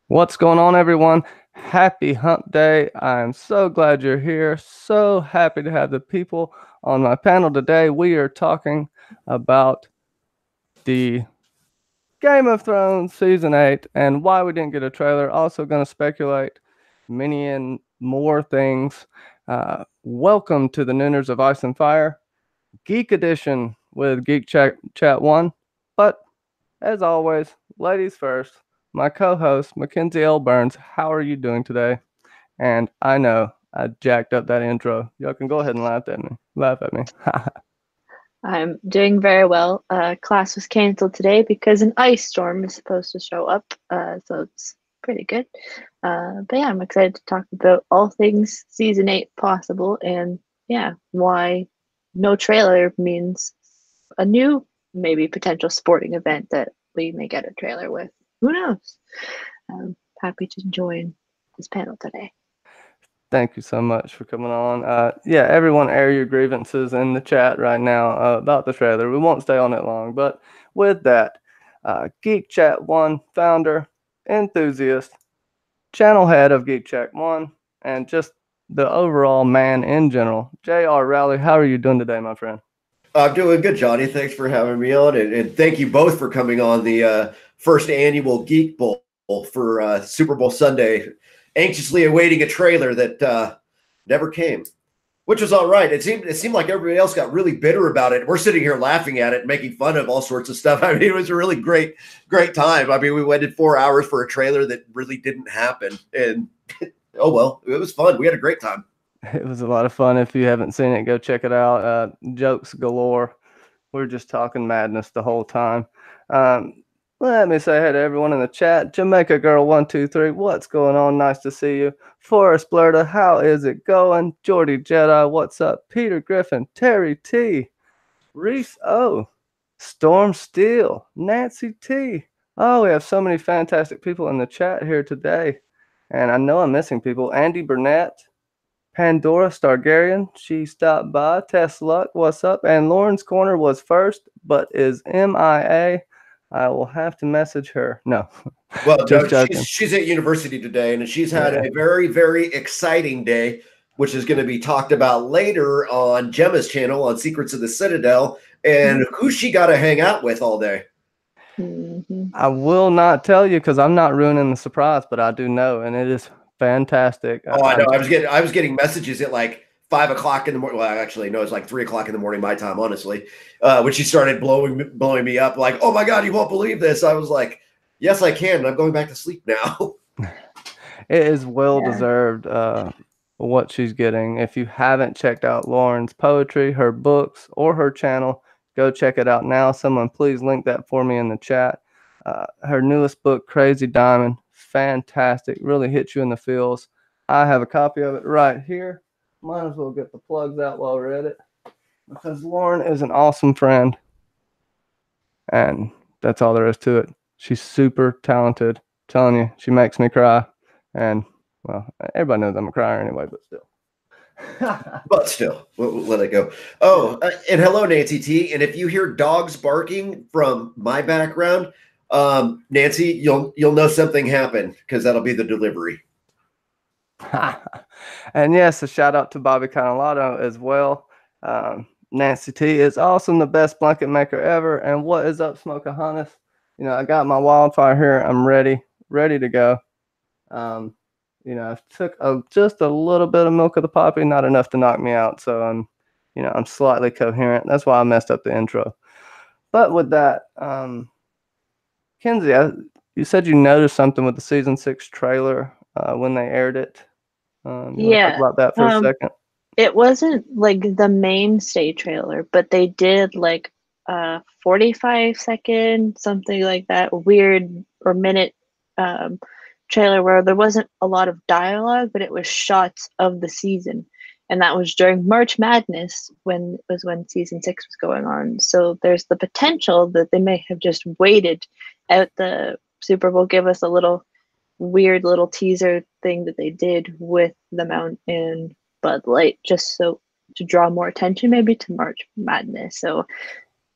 What's going on, everyone? Happy Hump Day. I'm so glad you're here. So happy to have the people on my panel today. We are talking about the Game of Thrones Season 8 and why we didn't get a trailer. Also, going to speculate many and more things. Welcome to the Nooners of Ice and Fire Geek Edition with Geekchat1. But as always, ladies first, my co-host, MackenzieLBurns. How are you doing today? And I know I jacked up that intro. Y'all can go ahead and laugh at me. Laugh at me. I'm doing very well. Class was canceled today because an ice storm is supposed to show up, so it's pretty good. But yeah, I'm excited to talk about all things season 8 possible, and yeah, why no trailer means a new, maybe potential sporting event that we may get a trailer with. Who knows? Happy to join this panel today. Thank you so much for coming on. Yeah, everyone air your grievances in the chat right now about the trailer. We won't stay on it long, but with that, Geekchat1 founder, enthusiast, channel head of Geekchat1, and just the overall man in general, JR Rowley. How are you doing today, my friend? I'm doing good, Johnny. Thanks for having me on, and thank you both for coming on the first annual Geek Bowl for Super Bowl Sunday. Anxiously awaiting a trailer that never came, which was all right. It seemed like everybody else got really bitter about it. We're sitting here laughing at it, making fun of all sorts of stuff. I mean, it was a really great time. I mean, we waited 4 hours for a trailer that really didn't happen, and oh well, it was fun. We had a great time. It was a lot of fun. If you haven't seen it, go check it out. Jokes galore. We're just talking madness the whole time. Let me say hey to everyone in the chat. Jamaica Girl 123, what's going on? Nice to see you. Forrest Blurta, how is it going? Jordy Jedi, what's up? Peter Griffin, Terry T, Reese O, Storm Steele, Nancy T. Oh, we have so many fantastic people in the chat here today. And I know I'm missing people. Andy Burnett, Pandora Stargarian, she stopped by. Tess Luck, what's up? And Lauren's Corner was first, but is MIA. I will have to message her. No. Well, she's at university today, and she's had a very, very exciting day, which is going to be talked about later on Gemma's channel on Secrets of the Citadel, and who she got to hang out with all day. I will not tell you because I'm not ruining the surprise, but I do know, and it is fantastic. Oh, I know. I was getting messages at like 5 o'clock in the morning. Well, actually, no, it's like 3 o'clock in the morning my time, honestly. When she started blowing me up, like, oh my God, you won't believe this. I was like, yes, I can. I'm going back to sleep now. It is well deserved what she's getting. If you haven't checked out Lauren's poetry, her books, or her channel, go check it out now. Someone please link that for me in the chat. Her newest book, Crazy Diamond, fantastic. Really hits you in the feels. I have a copy of it right here. Might as well get the plugs out while we're at it because Lauren is an awesome friend. And that's all there is to it. She's super talented. I'm telling you, she makes me cry. And, well, everybody knows I'm a crier anyway, but still. But still, we'll let it go. Oh, and hello, Nancy T. And if you hear dogs barking from my background, Nancy, you'll know something happened because that'll be the delivery. And yes, a shout out to Bobby Canalato as well. Nancy T is awesome, the best blanket maker ever. And what is up, Smokeahonis? You know, I got my wildfire here. I'm ready to go. You know, I took just a little bit of milk of the poppy, not enough to knock me out. So I'm slightly coherent. That's why I messed up the intro. But with that, Kenzie, you said you noticed something with the season 6 trailer when they aired it. Yeah. Talk about that for a second. It wasn't like the mainstay trailer, but they did like a 45-second, something like that, weird or minute trailer where there wasn't a lot of dialogue, but it was shots of the season. And that was during March Madness when season 6 was going on. So there's the potential that they may have just waited out the Super Bowl, give us a little weird little teaser thing that they did with the Mountain Bud Light, just so to draw more attention maybe to March Madness. So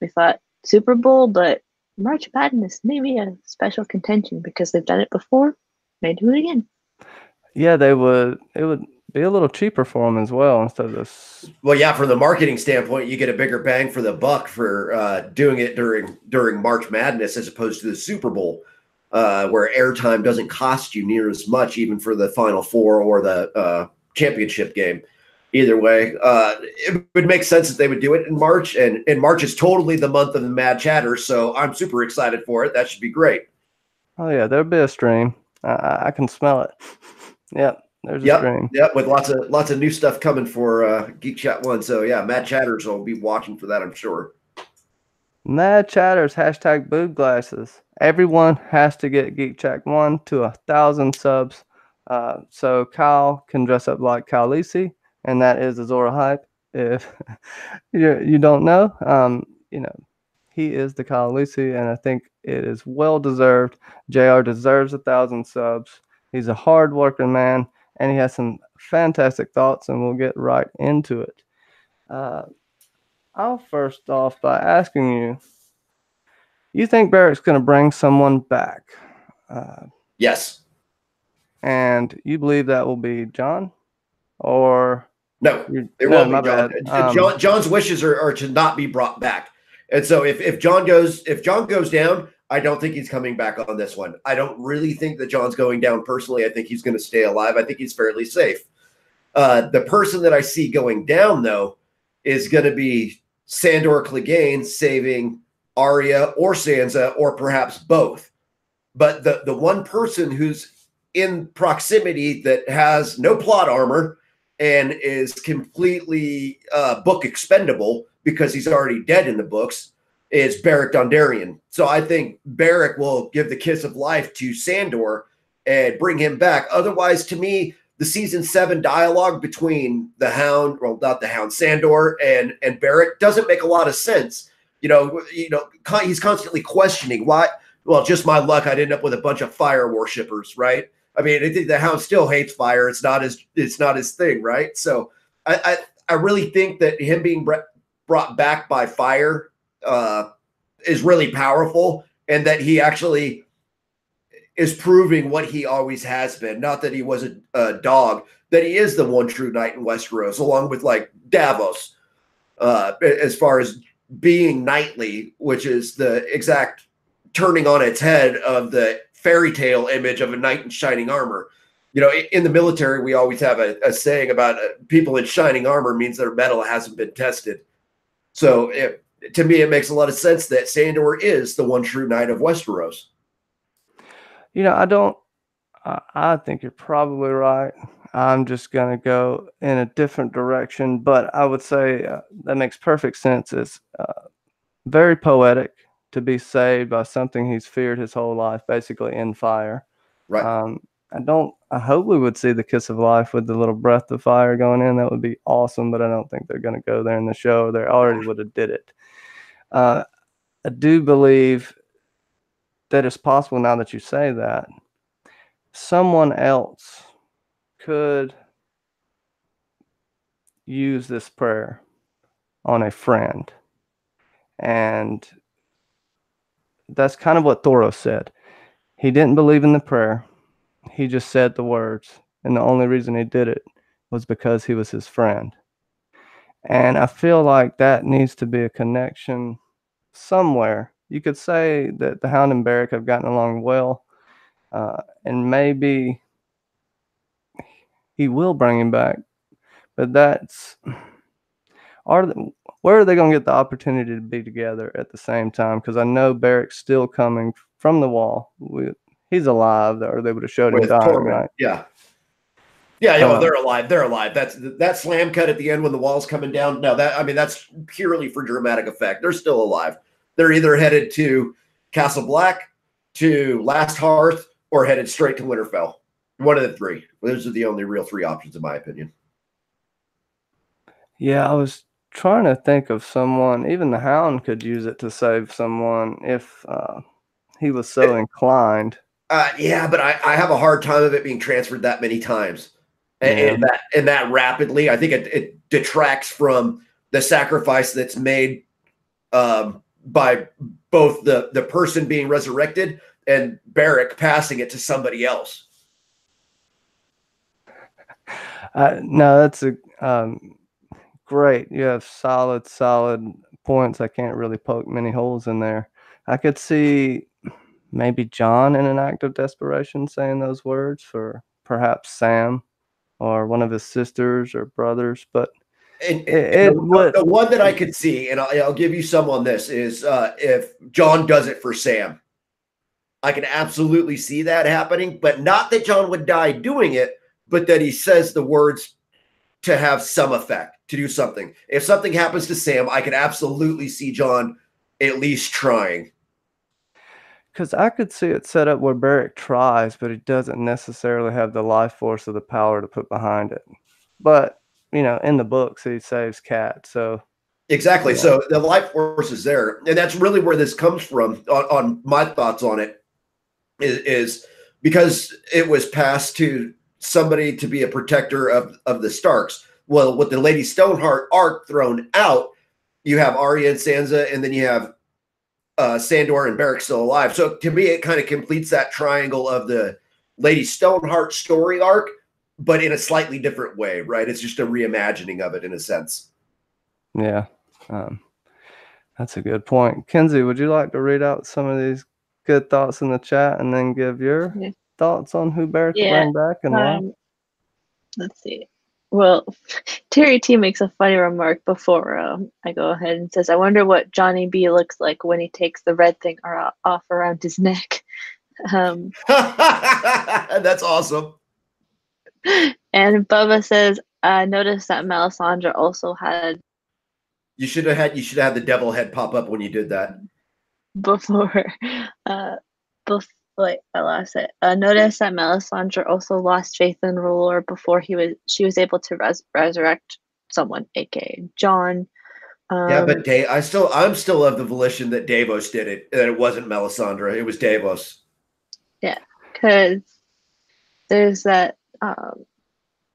we thought Super Bowl, but March Madness maybe a special contention because they've done it before. may do it again. Yeah, it would be a little cheaper for them as well instead of this. Well, yeah, from the marketing standpoint, you get a bigger bang for the buck for doing it during March Madness as opposed to the Super Bowl, where airtime doesn't cost you near as much, even for the Final Four or the championship game. Either way, it would make sense that they would do it in March, and March is totally the month of the Mad Chatter, so I'm super excited for it. That should be great. Oh yeah, there'll be a stream. I can smell it. Yep, there's a stream. Yep, with lots of new stuff coming for Geekchat1. So yeah, Mad Chatters will be watching for that, I'm sure. Mad Chatters, hashtag boob glasses. Everyone has to get Geekchat1 to 1,000 subs. So Kyle can dress up like Kyle Lisi, and that is Azora Hype. If you don't know, he is the Kyle Lisi, and I think it is well deserved. JR deserves 1,000 subs. He's a hard-working man, and he has some fantastic thoughts, and we'll get right into it. I'll first off by asking you think Barrett's going to bring someone back? Yes. And you believe that will be John? Or no, it won't be John. John's wishes are to not be brought back. And so if John goes down, I don't think he's coming back on this one. I don't really think that John's going down personally. I think he's going to stay alive. I think he's fairly safe. The person that I see going down, though, is going to be Sandor Clegane saving Arya or Sansa, or perhaps both. But the one person who's in proximity that has no plot armor and is completely book expendable because he's already dead in the books is Beric Dondarrion. So I think Beric will give the kiss of life to Sandor and bring him back. Otherwise, to me, the season 7 dialogue between the Hound, well, not the Hound, Sandor and Beric doesn't make a lot of sense. He's constantly questioning why. Well, just my luck, I'd end up with a bunch of fire worshippers, right? I mean, I think the Hound still hates fire. It's not his thing, right? So I really think that him being brought back by fire is really powerful, and that he actually is proving what he always has been. Not that he was a dog, that he is the one true knight in Westeros, along with like Davos, as far as being knightly, which is the exact turning on its head of the fairy tale image of a knight in shining armor. In the military, we always have a saying about people in shining armor means their metal hasn't been tested. So to me, it makes a lot of sense that Sandor is the one true knight of Westeros. I think you're probably right. I'm just going to go in a different direction, but I would say that makes perfect sense. It's very poetic to be saved by something he's feared his whole life, basically in fire. Right. I hope we would see the kiss of life with the little breath of fire going in. That would be awesome, but I don't think they're going to go there in the show. They already would have did it. I do believe that it's possible, now that you say that, someone else could use this prayer on a friend. And that's kind of what Thoros said. He didn't believe in the prayer. He just said the words. And the only reason he did it was because he was his friend. And I feel like that needs to be a connection somewhere. You could say that the Hound and Beric have gotten along well. And maybe he will bring him back. But where are they going to get the opportunity to be together at the same time? Because I know Beric's still coming from the wall. He's alive, or they would have showed him dying, right? Yeah. Well, they're alive. They're alive. That slam cut at the end when the wall's coming down. No, that's purely for dramatic effect. They're still alive. They're either headed to Castle Black, to Last Hearth, or headed straight to Winterfell. One of the three. Those are the only real 3 options, in my opinion. Yeah, I was trying to think of someone. Even the Hound could use it to save someone if he was so inclined. Yeah, but I have a hard time of it being transferred that many times, and that rapidly. I think it detracts from the sacrifice that's made by both the person being resurrected and Beric passing it to somebody else. No, that's a great. You have solid points. I can't really poke many holes in there. I could see maybe John in an act of desperation saying those words for perhaps Sam or one of his sisters or brothers, but And it would. the one that I could see, and I'll give you some on this, is if John does it for Sam. I can absolutely see that happening, but not that John would die doing it, but that he says the words to have some effect, to do something. If something happens to Sam, I can absolutely see John at least trying. Because I could see it set up where Barrick tries, but he doesn't necessarily have the life force or the power to put behind it. But, in the books, he saves Cat, so. Exactly. So the life force is there. And that's really where this comes from on my thoughts on it is because it was passed to somebody to be a protector of the Starks. Well, with the Lady Stoneheart arc thrown out, you have Arya and Sansa, and then you have Sandor and Beric still alive. So to me, it kind of completes that triangle of the Lady Stoneheart story arc, but in a slightly different way, right? It's just a reimagining of it in a sense. Yeah, that's a good point. Kenzie, would you like to read out some of these good thoughts in the chat and then give your thoughts on who Barrick will bring back and why? Let's see. Well, Terry T makes a funny remark before I go ahead and says, I wonder what Johnny B looks like when he takes the red thing off around his neck. That's awesome. And Bubba says, I noticed that Melisandre also had. You should have had the devil head pop up when you did that. Before, wait, I lost it. Notice that Melisandre also lost faith in R'hllor before she was able to resurrect someone, aka John. Yeah, but I'm still of the volition that Davos did it. That it wasn't Melisandre, it was Davos. Yeah, because there's that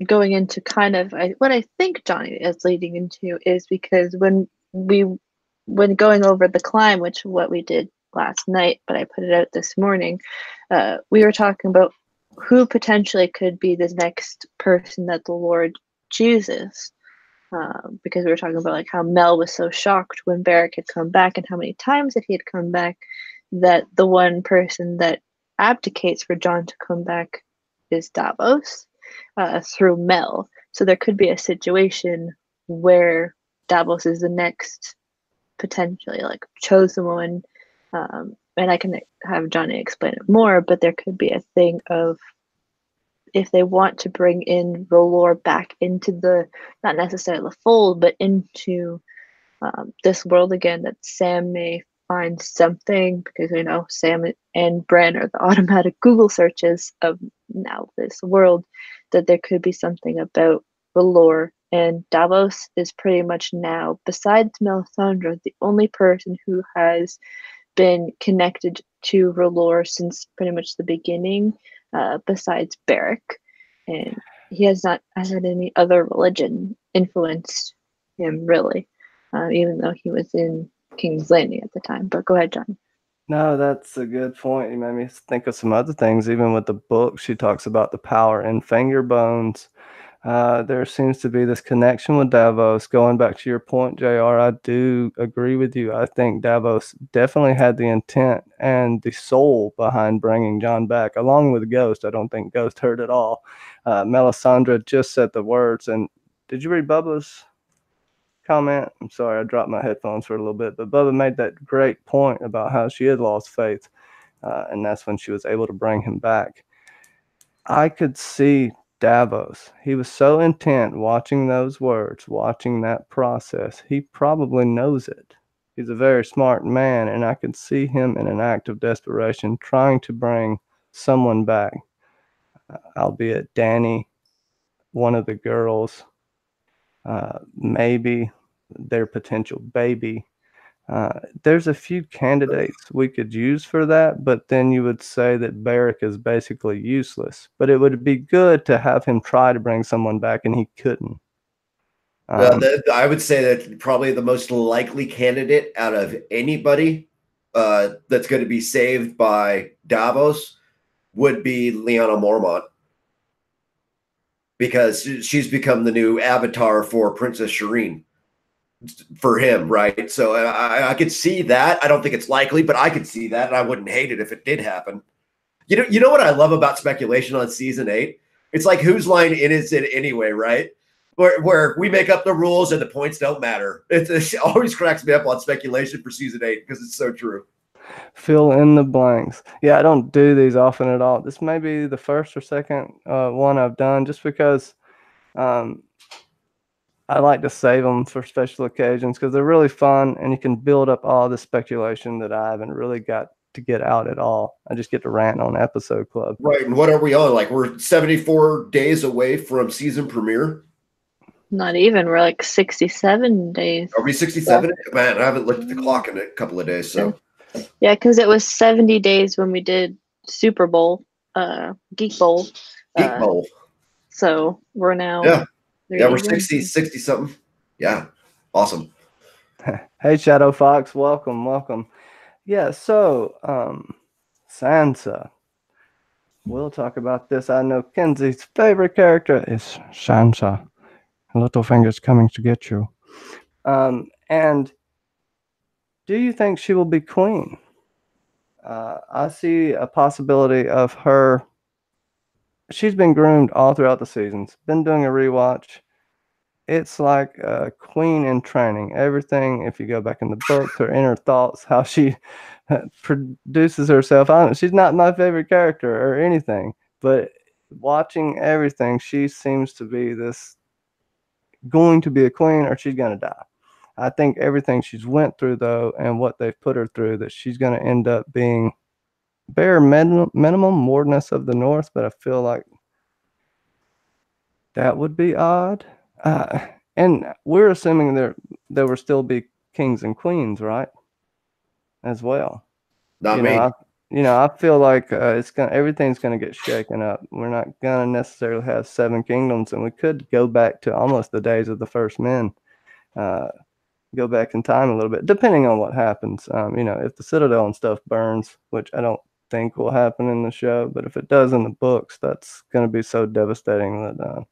going into kind of what I think Johnny is leading into is because when going over the climb, which what we did last night, but I put it out this morning, we were talking about who potentially could be the next person that the Lord chooses. Because we were talking about like how Mel was so shocked when Beric had come back and how many times that he had come back, that the one person that abdicates for John to come back is Davos through Mel. So there could be a situation where Davos is the next potentially like chosen one, and I can have Johnny explain it more, but there could be a thing of if they want to bring in R'hllor back into the, not necessarily the fold, but into this world again, that Sam may find something, because we know Sam and Bran are the automatic Google searches of now this world, that there could be something about R'hllor. And Davos is pretty much now, besides Melisandre, the only person who has been connected to R'hllor since pretty much the beginning, besides Beric. And he has not had any other religion influence him, really, even though he was in King's Landing at the time. But go ahead, John. No, that's a good point. You made me think of some other things. Even with the book, she talks about the power in finger bones. There seems to be this connection with Davos. Going back to your point, JR, I do agree with you. I think Davos definitely had the intent and the soul behind bringing John back, along with Ghost. I don't think Ghost heard it all. Melisandre just said the words. And did you read Bubba's comment? I'm sorry, I dropped my headphones for a little bit, but Bubba made that great point about how she had lost faith, and that's when she was able to bring him back. I could see Davos. He was so intent watching those words, watching that process. He probably knows it. He's a very smart man, and I could see him in an act of desperation trying to bring someone back, albeit Dany, one of the girls, maybe their potential baby. There's a few candidates we could use for that, but then you would say that Beric is basically useless. But it would be good to have him try to bring someone back, and he couldn't. I would say that probably the most likely candidate out of anybody that's going to be saved by Davos would be Lyanna Mormont. because she's become the new avatar for Princess Shireen for him, right? So I could see that. I don't think it's likely, but I could see that, and I wouldn't hate it if it did happen. You know what I love about speculation on season 8? It's like, whose line is it anyway, right? Where we make up the rules and the points don't matter. It always cracks me up on speculation for season 8 because it's so true. Fill in the blanks. Yeah, I don't do these often at all. This may be the first or second one I've done, just because I like to save them for special occasions because they're really fun, and you can build up all the speculation that I haven't really got to get out at all. I just get to rant on Episode Club. Right, and what are we on? Like, we're 74 days away from season premiere. Not even. We're like 67 days. Are we 67? Yeah. Man, I haven't looked at the clock in a couple of days. So yeah, because it was 70 days when we did Super Bowl, Geek Bowl. Geek Bowl. So we're now. Yeah, we're 60 something. Yeah, awesome. Hey, Shadow Fox, welcome. Yeah, so Sansa. We'll talk about this. I know Kenzie's favorite character is Sansa. Littlefinger's coming to get you. And do you think she will be queen? I see a possibility of her. She's been groomed all throughout the seasons. Been doing a rewatch. It's like a queen in training. Everything, if you go back in the books, her inner thoughts, how she produces herself. She's not my favorite character or anything, but watching everything, she seems to be going to be a queen, or she's going to die. I think everything she's went through, though, and what they've put her through, that she's going to end up being bare minimum Wardeness of the North, but I feel like that would be odd. And we're assuming there will still be kings and queens, right? As well. Not me. I feel like everything's gonna get shaken up. We're not gonna necessarily have 7 kingdoms, and we could go back to almost the days of the first men. Go back in time a little bit, depending on what happens. If the Citadel and stuff burns, which I don't think will happen in the show, but if it does in the books, that's going to be so devastating that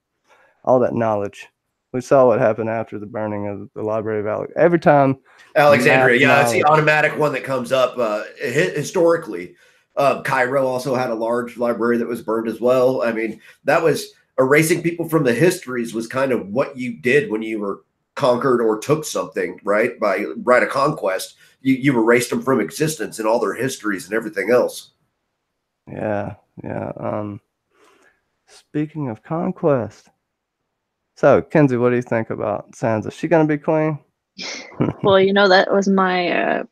all that knowledge. We saw what happened after the burning of the Library of Alexandria. Every time Alexandria, yeah, it's the automatic one that comes up historically. Cairo also had a large library that was burned as well. I mean, that was erasing people from the histories was kind of what you did when you were conquered or took something, right? By right of conquest, you erased them from existence and all their histories and everything else. Yeah. Speaking of conquest, so Kenzie, what do you think about Sansa? Is she gonna be queen? Well, that was my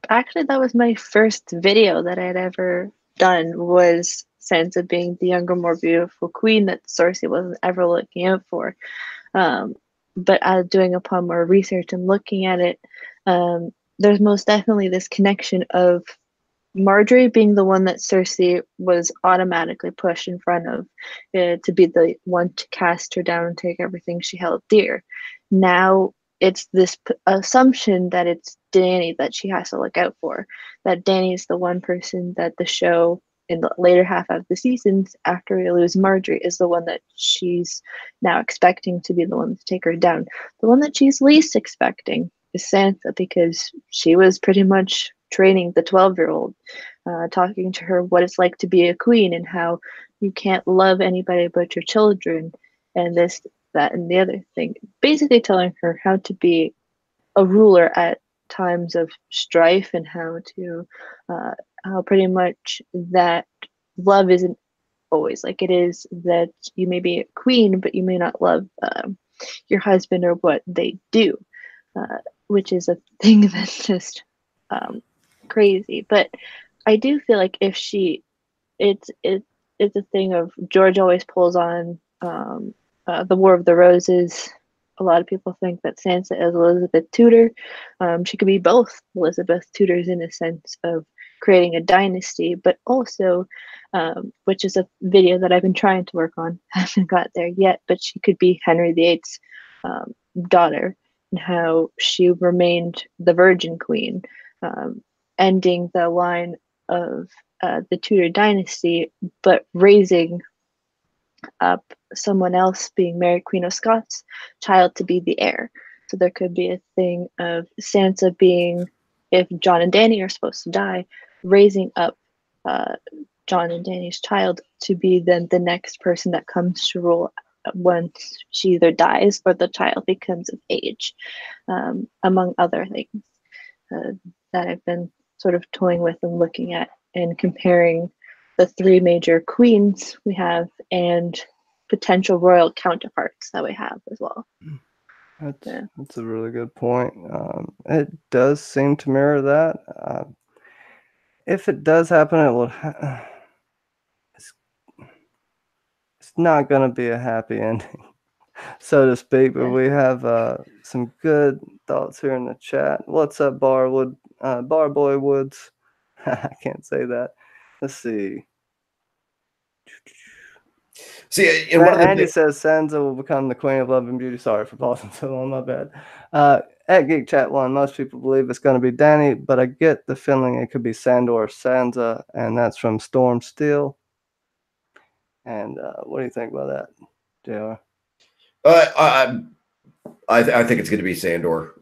actually that was my first video that I'd ever done, was Sansa being the younger, more beautiful queen that Cersei wasn't ever looking out for. But doing upon more research and looking at it, there's most definitely this connection of Marjorie being the one that Cersei was automatically pushed in front of to be the one to cast her down and take everything she held dear. Now it's this assumption that it's Dany that she has to look out for, that Dany is the one person that the show in the later half of the seasons, after we lose Marjorie, is the one that she's now expecting to be the one to take her down. The one that she's least expecting is Sansa, because she was pretty much training the 12-year-old, talking to her what it's like to be a queen and how you can't love anybody but your children, and this, that, and the other thing. Basically telling her how to be a ruler at times of strife, and how pretty much that love isn't always like it is, that you may be a queen, but you may not love your husband or what they do, which is a thing that's just crazy. But I do feel like if it's a thing of George always pulls on the War of the Roses. A lot of people think that Sansa is Elizabeth Tudor. She could be both Elizabeth Tudors in a sense of creating a dynasty, but also, which is a video that I've been trying to work on, haven't got there yet, but she could be Henry VIII's daughter, and how she remained the Virgin Queen, ending the line of the Tudor dynasty, but raising up someone else being Mary Queen of Scots' child to be the heir. So there could be a thing of Sansa being, if Jon and Dany are supposed to die, raising up Jon and Dany's child to be then the next person that comes to rule once she either dies or the child becomes of age, among other things that I've been sort of toying with and looking at and comparing the three major queens we have and potential royal counterparts that we have as well. That's a really good point. It does seem to mirror that. If it does happen, it will. It's not going to be a happy ending, so to speak. But we have some good thoughts here in the chat. What's up, Barboy Woods? I can't say that. Let's see. See, and one of the Andy says Sansa will become the queen of love and beauty. Sorry for pausing so long, my bad. At Geekchat1, most people believe it's going to be Dany, but I get the feeling it could be Sandor or Sansa, and that's from Storm Steel. And what do you think about that, JR? I think it's going to be Sandor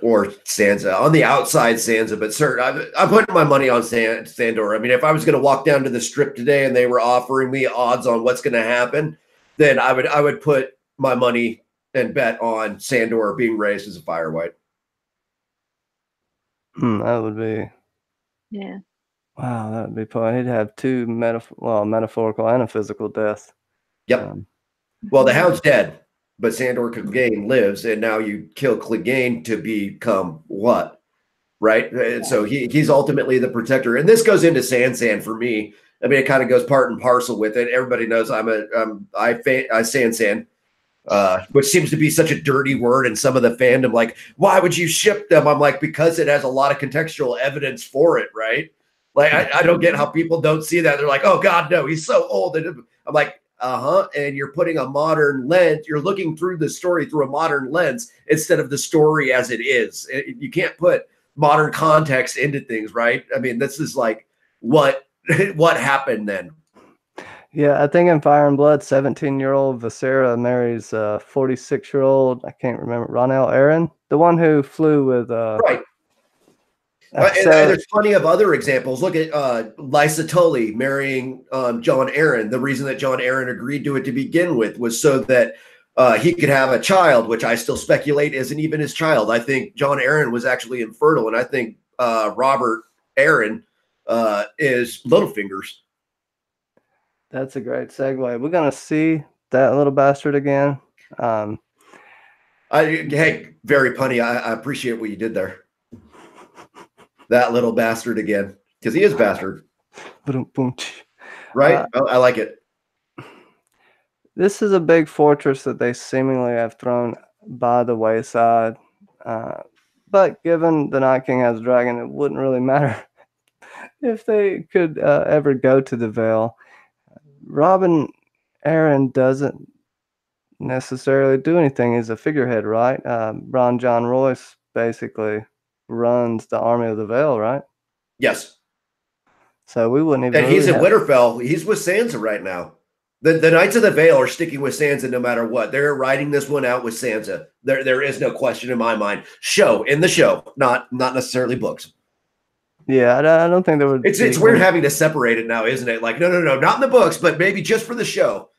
or Sansa. On the outside, Sansa, but sir, I'm putting my money on Sandor. I mean, if I was going to walk down to the strip today and they were offering me odds on what's going to happen, then I would put my money and bet on Sandor being raised as a Fire White. That would be. Yeah. Wow, that would be fun. He'd have two metaphorical and a physical death. Yep. Well, the Hound's dead. But Sandor Clegane lives, and now you kill Clegane to become what? Right? And so he's ultimately the protector. And this goes into Sansan for me. I mean, it kind of goes part and parcel with it. Everybody knows I Sansan, which seems to be such a dirty word in some of the fandom. Like, why would you ship them? I'm like, because it has a lot of contextual evidence for it, right? Like, I don't get how people don't see that. They're like, oh, God, no, he's so old. And I'm like, and you're putting a modern lens. You're looking through the story through a modern lens instead of the story as it is. You can't put modern context into things, right? I mean, this is like what happened then. Yeah, I think in Fire and Blood, 17-year-old Visera marries 46-year-old, I can't remember, Ronell Aaron, the one who flew with right. And there's plenty of other examples. Look at Lysa Tully marrying Jon Arryn. The reason that Jon Arryn agreed to it to begin with was so that he could have a child, which I still speculate isn't even his child. I think Jon Arryn was actually infertile, and I think Robert Arryn is Littlefinger's. That's a great segue. We're going to see that little bastard again. Hey, very punny. I appreciate what you did there. That little bastard again, because he is bastard. Right? I like it. This is a big fortress that they seemingly have thrown by the wayside. But given the Night King has a dragon, it wouldn't really matter if they could ever go to the Vale. Robin Arryn doesn't necessarily do anything. He's a figurehead, right? Ron John Royce basically runs the army of the Vale, right? Yes. So we wouldn't even. And he's in Winterfell. He's with Sansa right now. The Knights of the Vale are sticking with Sansa no matter what. They're riding this one out with Sansa. There is no question in my mind. In the show, not necessarily books. Yeah, I don't think there would. It's weird having to separate it now, isn't it? Like, no, not in the books, but maybe just for the show.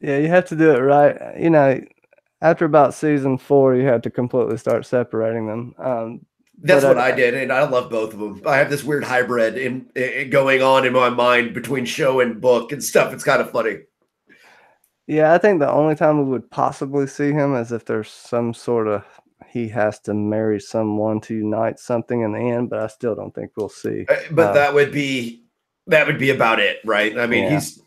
Yeah, you have to do it right. You know, after about season 4, you have to completely start separating them. That's what I did, and I love both of them. I have this weird hybrid in going on in my mind between show and book and stuff. It's kind of funny. Yeah, I think the only time we would possibly see him is if there's some sort of he has to marry someone to unite something in the end, but I still don't think we'll see. But that would be about it, right? I mean, he's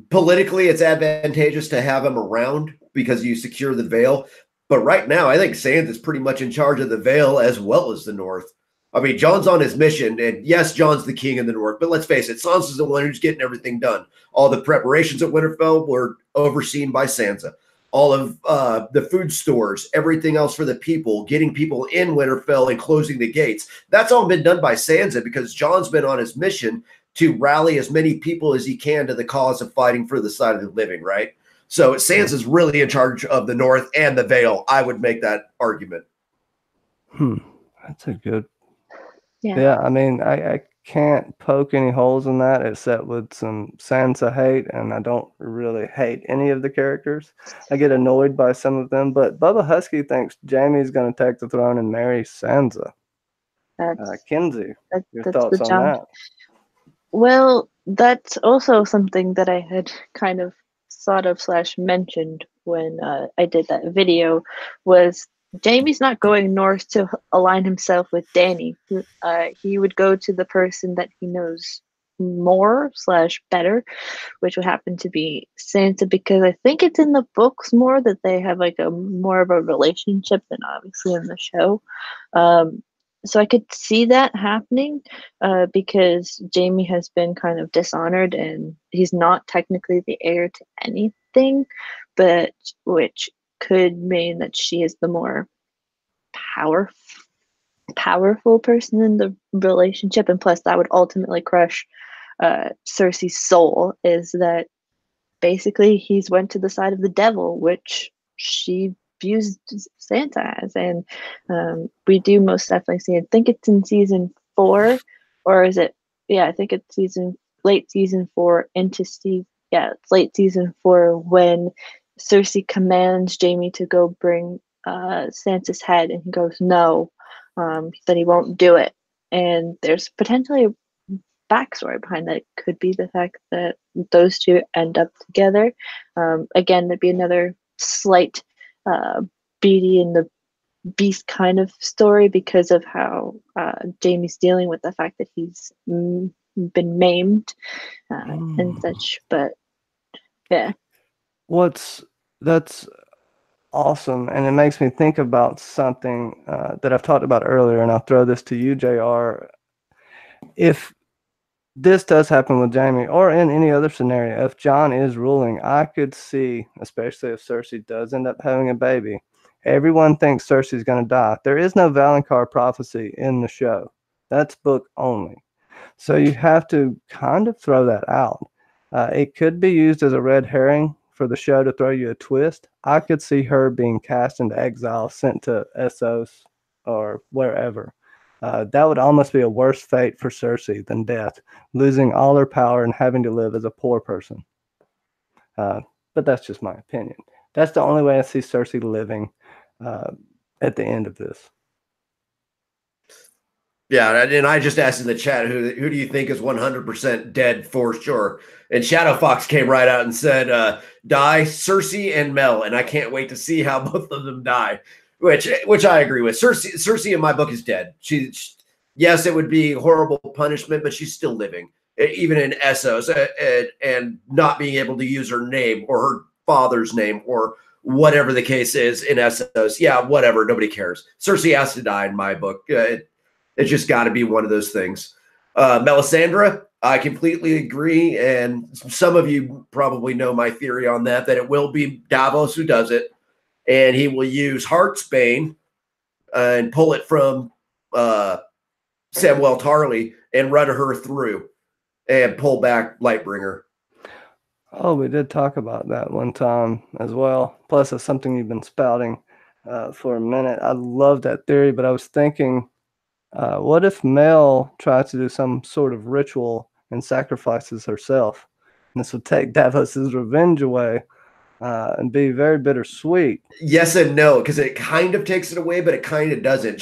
politically, it's advantageous to have him around because you secure the Vale. But right now, I think Sansa's pretty much in charge of the Vale as well as the North. I mean, Jon's on his mission, and yes, Jon's the king in the North, but let's face it, Sansa's the one who's getting everything done. All the preparations at Winterfell were overseen by Sansa. All of the food stores, everything else for the people, getting people in Winterfell and closing the gates. That's all been done by Sansa because Jon's been on his mission to rally as many people as he can to the cause of fighting for the side of the living, right? So Sansa's really in charge of the North and the Vale. I would make that argument. That's a good. Yeah. Yeah, I mean, I can't poke any holes in that except with some Sansa hate, and I don't really hate any of the characters. I get annoyed by some of them, but Bubba Husky thinks Jaime's going to take the throne and marry Sansa. Kenzie, your that's thoughts the on jump. that? Well, that's also something that I had kind of thought of / mentioned when I did that video, was Jamie's not going north to align himself with Dany. He would go to the person that he knows more / better, which would happen to be Sansa, because I think it's in the books more that they have like a more of a relationship than obviously in the show. So I could see that happening because Jaime has been kind of dishonored and he's not technically the heir to anything, but which could mean that she is the more powerful person in the relationship, and plus that would ultimately crush Cersei's soul, is that basically he's went to the side of the devil, which she views Santa as. And we do most definitely see, I think it's in season 4, or is it, I think it's late season 4 into it's late season 4 when Cersei commands Jaime to go bring Sansa's head, and he goes no, that he won't do it. And there's potentially a backstory behind that. It could be the fact that those two end up together. Again, there'd be another slight Beauty and the Beast kind of story because of how Jaime's dealing with the fact that he's been maimed and such. But yeah, That's awesome, and it makes me think about something that I've talked about earlier, and I'll throw this to you, JR. If this does happen with Jaime, or in any other scenario, if Jon is ruling, I could see, especially if Cersei does end up having a baby, everyone thinks Cersei's going to die. There is no Valonqar prophecy in the show. That's book only. So you have to kind of throw that out. It could be used as a red herring for the show to throw you a twist. I could see her being cast into exile, sent to Essos or wherever. That would almost be a worse fate for Cersei than death, losing all her power and having to live as a poor person. But that's just my opinion. That's the only way I see Cersei living at the end of this. Yeah, and I just asked in the chat, who do you think is 100% dead for sure? And Shadow Fox came right out and said, die Cersei and Mel, and I can't wait to see how both of them die, which I agree with. Cersei in my book is dead. Yes, it would be horrible punishment, but she's still living, even in Essos, and not being able to use her name or her father's name or whatever the case is in Essos. Yeah, whatever, nobody cares. Cersei has to die in my book. It's just got to be one of those things. Melisandre, I completely agree. And some of you probably know my theory on that it will be Davos who does it. And he will use Heartsbane and pull it from Samwell Tarly and run her through and pull back Lightbringer. Oh, we did talk about that one time as well. Plus, it's something you've been spouting for a minute. I love that theory, but I was thinking, what if Mel tries to do some sort of ritual and sacrifices herself? And this would take Davos's revenge away and be very bittersweet. Yes and no, because it kind of takes it away, but it kind of doesn't.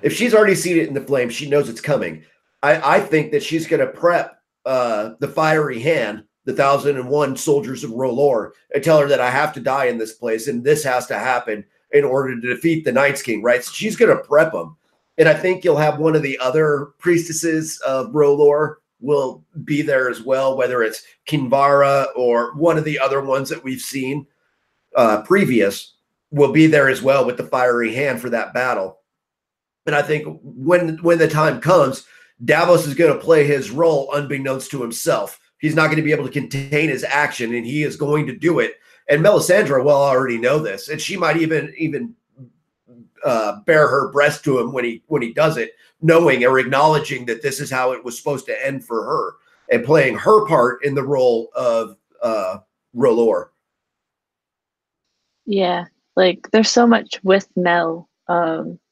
If she's already seen it in the flame, she knows it's coming. I think that she's going to prep the fiery hand, the 1,001 soldiers of R'hllor, and tell her that I have to die in this place, and this has to happen in order to defeat the Night's King, right? So she's going to prep them. And I think you'll have one of the other priestesses of R'hllor will be there as well, whether it's Kinvara or one of the other ones that we've seen previous will be there as well with the fiery hand for that battle. And I think when the time comes, Davos is going to play his role unbeknownst to himself. He's not going to be able to contain his action, and he is going to do it. And Melisandre will already know this, and she might even bare her breast to him when he does it, knowing or acknowledging that this is how it was supposed to end for her, and playing her part in the role of R'hllor. Yeah, like there's so much with Mel,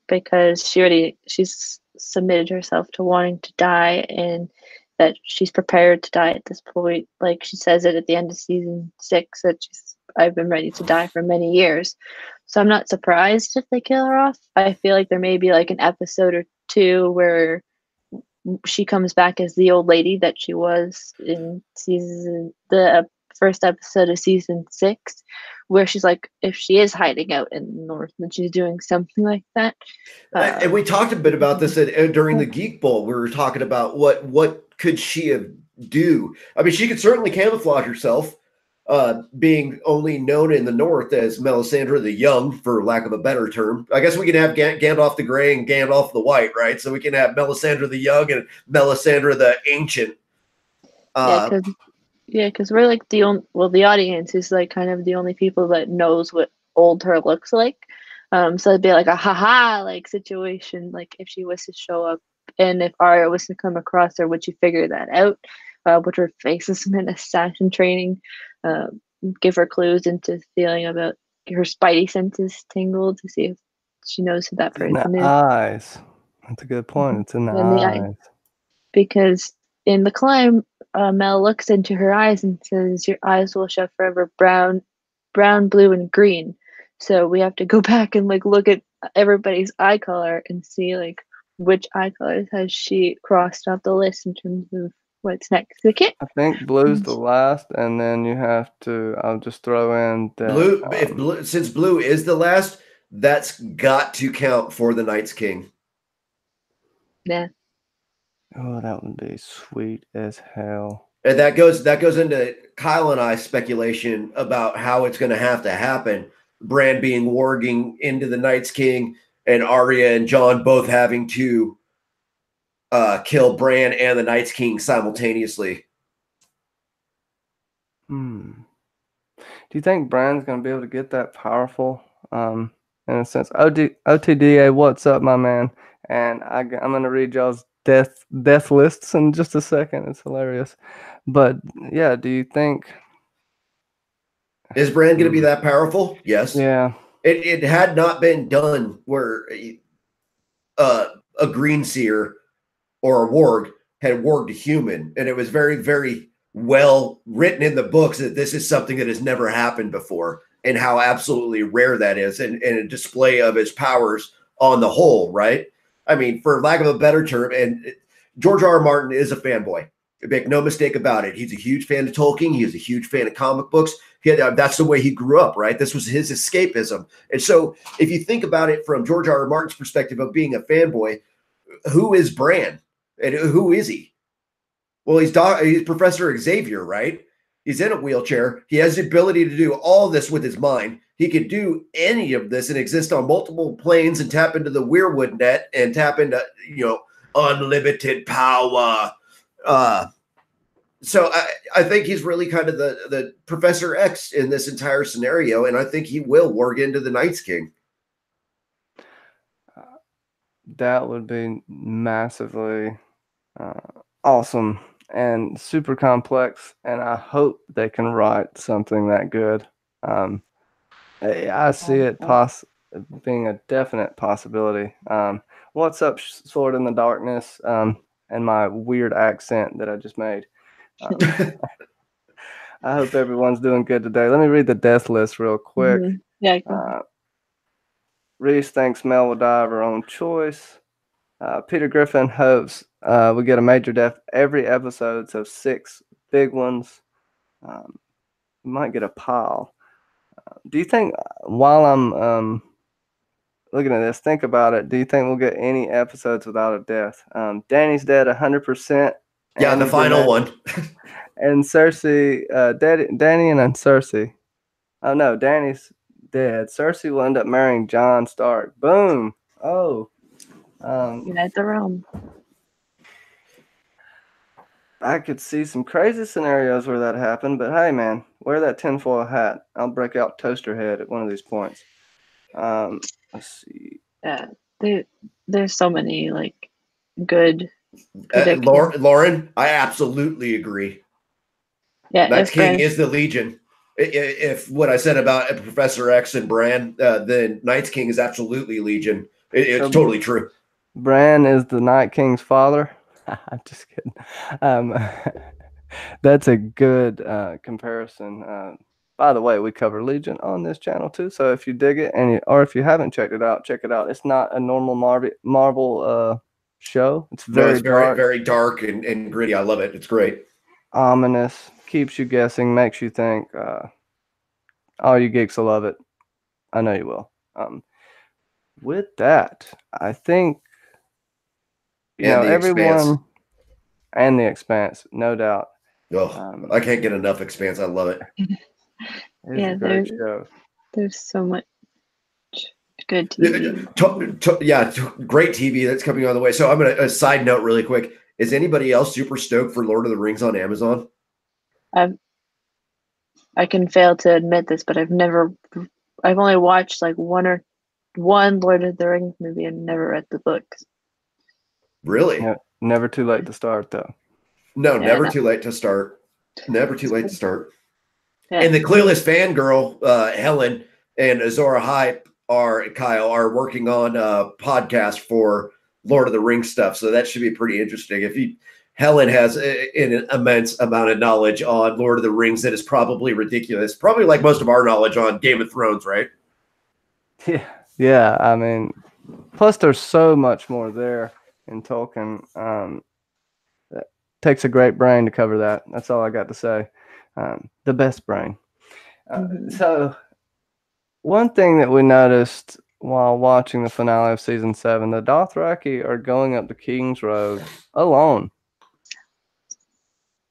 because she's submitted herself to wanting to die, and that she's prepared to die at this point. Like she says it at the end of season 6 that I've been ready to die for many years. So I'm not surprised if they kill her off. I feel like there may be like an episode or two where she comes back as the old lady that she was in the first episode of season 6, where she's like, if she is hiding out in the north, then she's doing something like that. And we talked a bit about this during the Geek Bowl. We were talking about what could she have do. I mean, she could certainly camouflage herself, being only known in the north as Melisandre the Young, for lack of a better term. I guess we can have Gandalf the Grey and Gandalf the White, right? So we can have Melisandre the Young and Melisandre the Ancient. Because we're like the audience is like kind of the only people that knows what old her looks like. So it'd be like a haha like situation, like if she was to show up, and if Arya was to come across her, would she figure that out? Would her face as an assassin training give her clues into feeling about her spidey senses tingled to see if she knows who that person in the is? eyes. That's a good point. It's in the eyes. Because in The Climb, Mel looks into her eyes and says, "Your eyes will show forever brown, blue, and green." So we have to go back and like look at everybody's eye color and see like which eye colors has she crossed off the list in terms of what's next. The kit. I think blue's the last, and then you have to. I'll just throw in that, since blue is the last, that's got to count for the Night's King. Yeah. Oh, that would be sweet as hell. And that goes into Kyle and I's speculation about how it's going to have to happen. Bran being warging into the Night's King, and Arya and Jon both having to kill Bran and the Night's King simultaneously. Do you think Bran's going to be able to get that powerful? In a sense, OTDA, what's up, my man? And I'm going to read y'all's death lists in just a second. It's hilarious. But yeah, do you think is Bran going to be that powerful? Yes. Yeah. It had not been done where a green seer or a warg had warged a human, and it was very, very well written in the books that this is something that has never happened before, and how absolutely rare that is, and a display of his powers on the whole, right? I mean, for lack of a better term, and George R. R. Martin is a fanboy. Make no mistake about it. He's a huge fan of Tolkien. He's a huge fan of comic books. That's the way he grew up, right? This was his escapism. And so if you think about it from George R. R. Martin's perspective of being a fanboy, who is Bran? And who is he? Well, he's Professor Xavier, right? He's in a wheelchair. He has the ability to do all this with his mind. He could do any of this and exist on multiple planes and tap into the Weirwood net and tap into, unlimited power. So I think he's really kind of the Professor X in this entire scenario, and I think he will warg into the Night's King. That would be massively awesome and super complex, and I hope they can write something that good. I see it being a definite possibility. What's up, Sword in the Darkness? And my weird accent that I just made. I hope everyone's doing good today. Let me read the death list real quick. Yeah. Reese thinks Mel will die of her own choice. Peter Griffin hopes we get a major death every episode, so 6 big ones. We might get a pile. Do you think, while I'm looking at this, think about it, do you think we'll get any episodes without a death? Danny's dead 100%. Yeah, the final one. And Cersei, Danny and Cersei. Oh, no, Danny's dead. Cersei will end up marrying Jon Stark. Boom. Oh. Unite the realm. I could see some crazy scenarios where that happened, but hey, man, wear that tinfoil hat. I'll break out Toaster Head at one of these points. Let's see. Yeah, there's so many like good. Lauren, I absolutely agree. Yeah, Night's King is the Legion. if what I said about Professor X and Bran, then Night's King is absolutely Legion. It's totally true. Bran is the Night King's father. I'm just kidding. That's a good comparison. By the way, we cover Legion on this channel too. So if you dig it, or if you haven't checked it out, check it out. It's not a normal Marvel show. It's very dark, very dark and gritty. I love it. It's great. Ominous, keeps you guessing, makes you think. All you geeks will love it. I know you will. With that, I think everyone Expanse. and the Expanse, no doubt. Oh, I can't get enough Expanse. I love it. It's a great show. There's so much good TV. Great TV that's coming on the way. So I'm gonna a side note really quick. Is anybody else super stoked for Lord of the Rings on Amazon? I can fail to admit this, but I've only watched like one Lord of the Rings movie and never read the books. Really? Yeah, never too late to start, though. No, never too late to start. Never too late to start. Yeah. And the Clueless fangirl, Helen and Azora Hype Kyle are working on a podcast for Lord of the Rings stuff. So that should be pretty interesting. Helen has an immense amount of knowledge on Lord of the Rings that is probably ridiculous. Probably like most of our knowledge on Game of Thrones, right? Yeah. I mean, plus there's so much more there in Tolkien. That takes a great brain to cover that. That's all I got to say. The best brain. So one thing that we noticed while watching the finale of season 7, the Dothraki are going up the King's Road alone.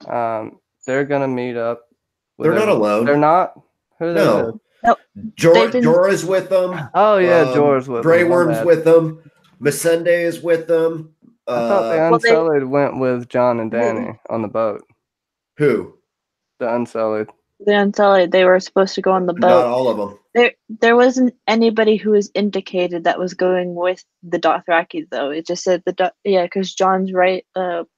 They're gonna meet up. They're not alone. They're not. Who are they with? Nope. Jorah's with them. Oh yeah, Jorah's with Grey them. Worm's with them. Missandei is with them. I thought the Unsullied went with John and Dany on the boat. Who? The Unsullied. The Unsullied. They were supposed to go on the boat. Not all of them. There wasn't anybody who was indicated that was going with the Dothraki, though. It just said because John's right,